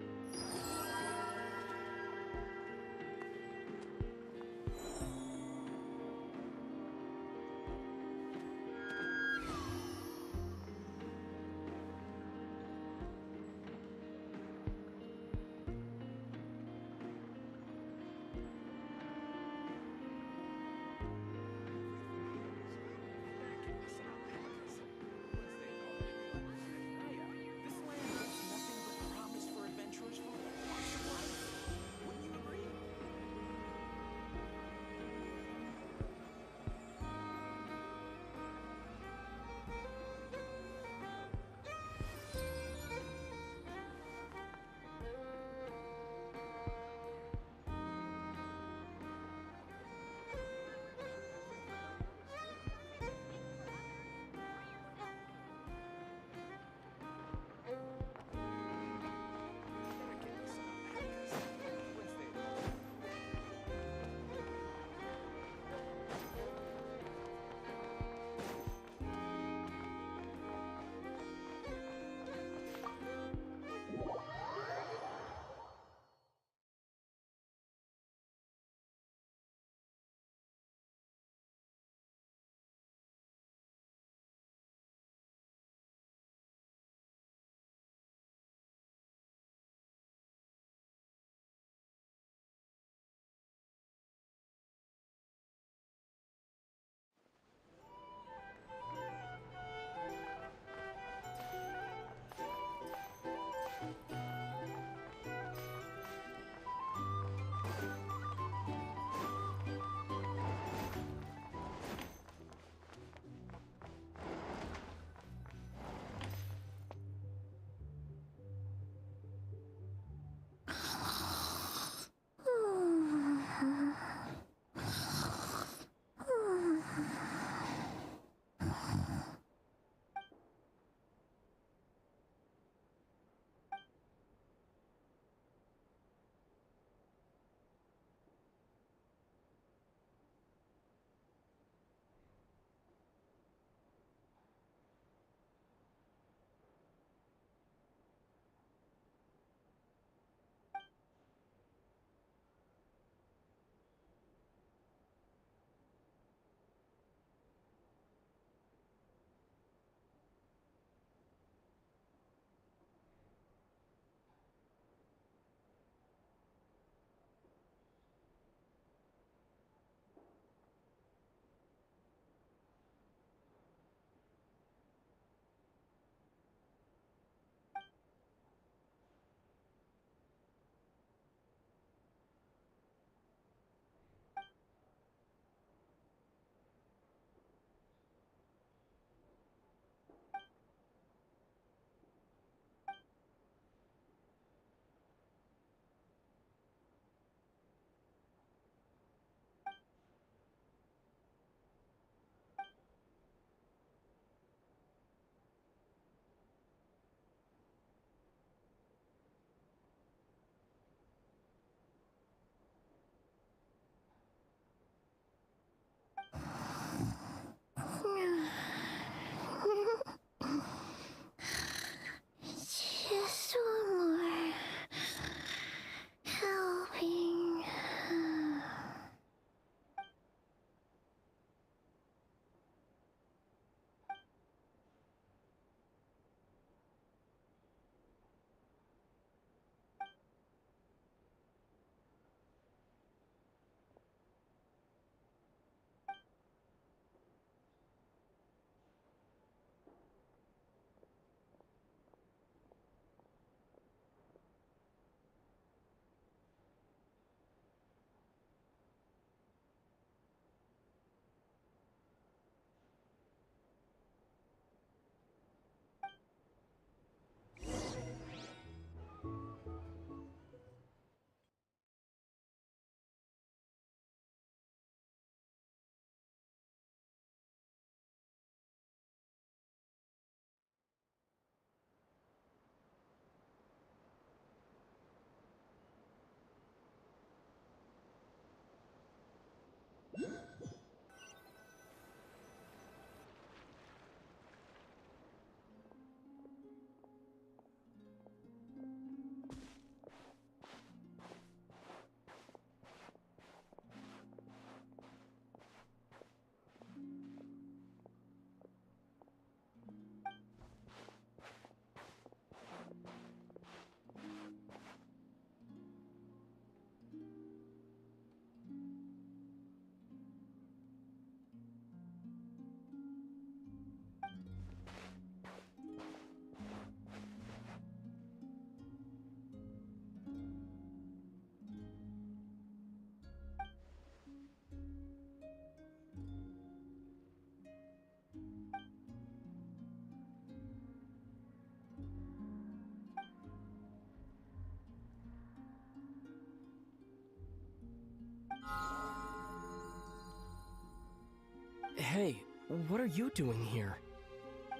Hey, what are you doing here?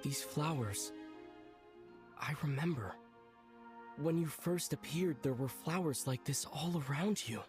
These flowers... I remember. When you first appeared, there were flowers like this all around you.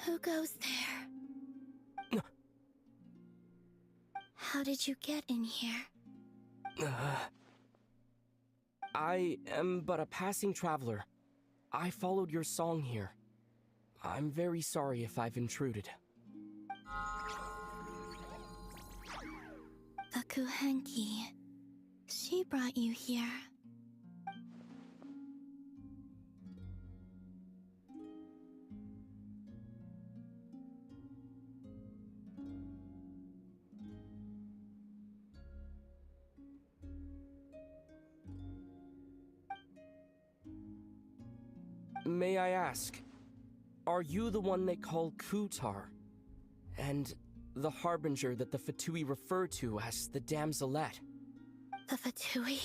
Who goes there? How did you get in here? I am but a passing traveler. I followed your song here. I'm very sorry if I've intruded. The Kuhenki. She brought you here. May I ask, are you the one they call Kutar? And the harbinger that the Fatui refer to as the Damselette? The Fatui?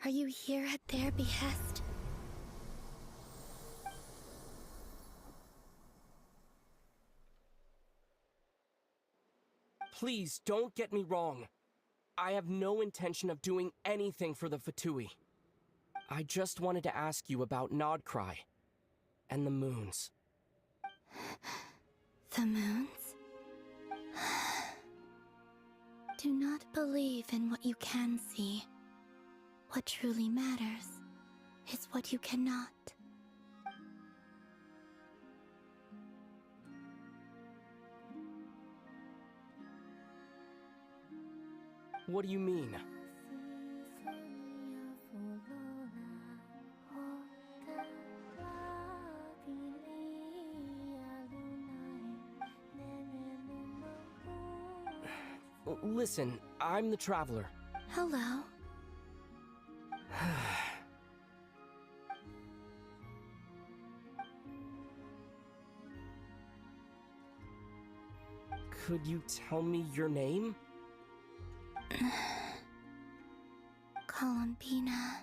Are you here at their behest? Please, don't get me wrong. I have no intention of doing anything for the Fatui. I just wanted to ask you about Nodcry and the moons. The moons? Do not believe in what you can see. What truly matters is what you cannot. What do you mean? Oh. Listen, I'm the Traveler. Hello. Could you tell me your name? Columbina.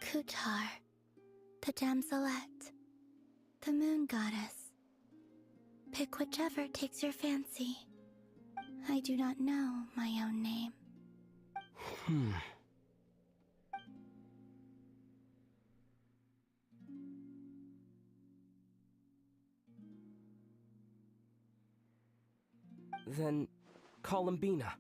Kutar, the damselette, the moon goddess. Pick whichever takes your fancy. I do not know my own name. Then, Columbina.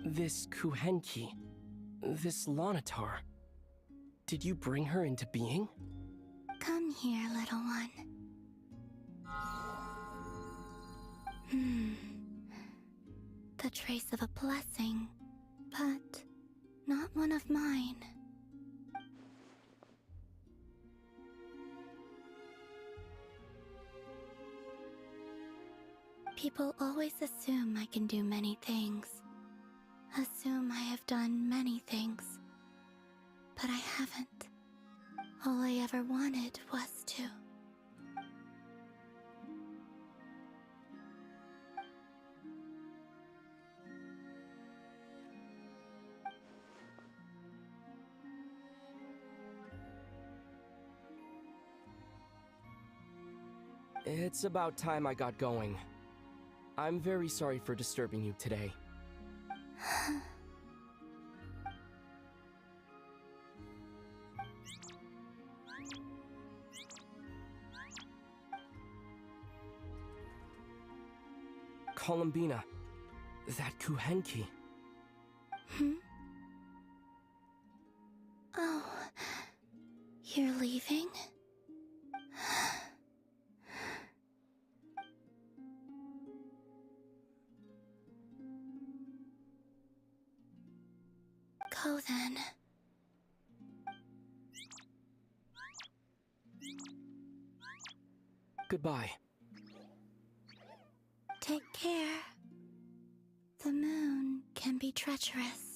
This Kuhenki, this Lonatar, did you bring her into being? Come here, little one. The trace of a blessing, but not one of mine. People always assume I can do many things. Assume I have done many things. But I haven't. All I ever wanted was to. It's about time I got going. I'm very sorry for disturbing you today. Columbina, that Kuhenki. Oh, you're leaving? Go then. Goodbye. Take care. The moon can be treacherous.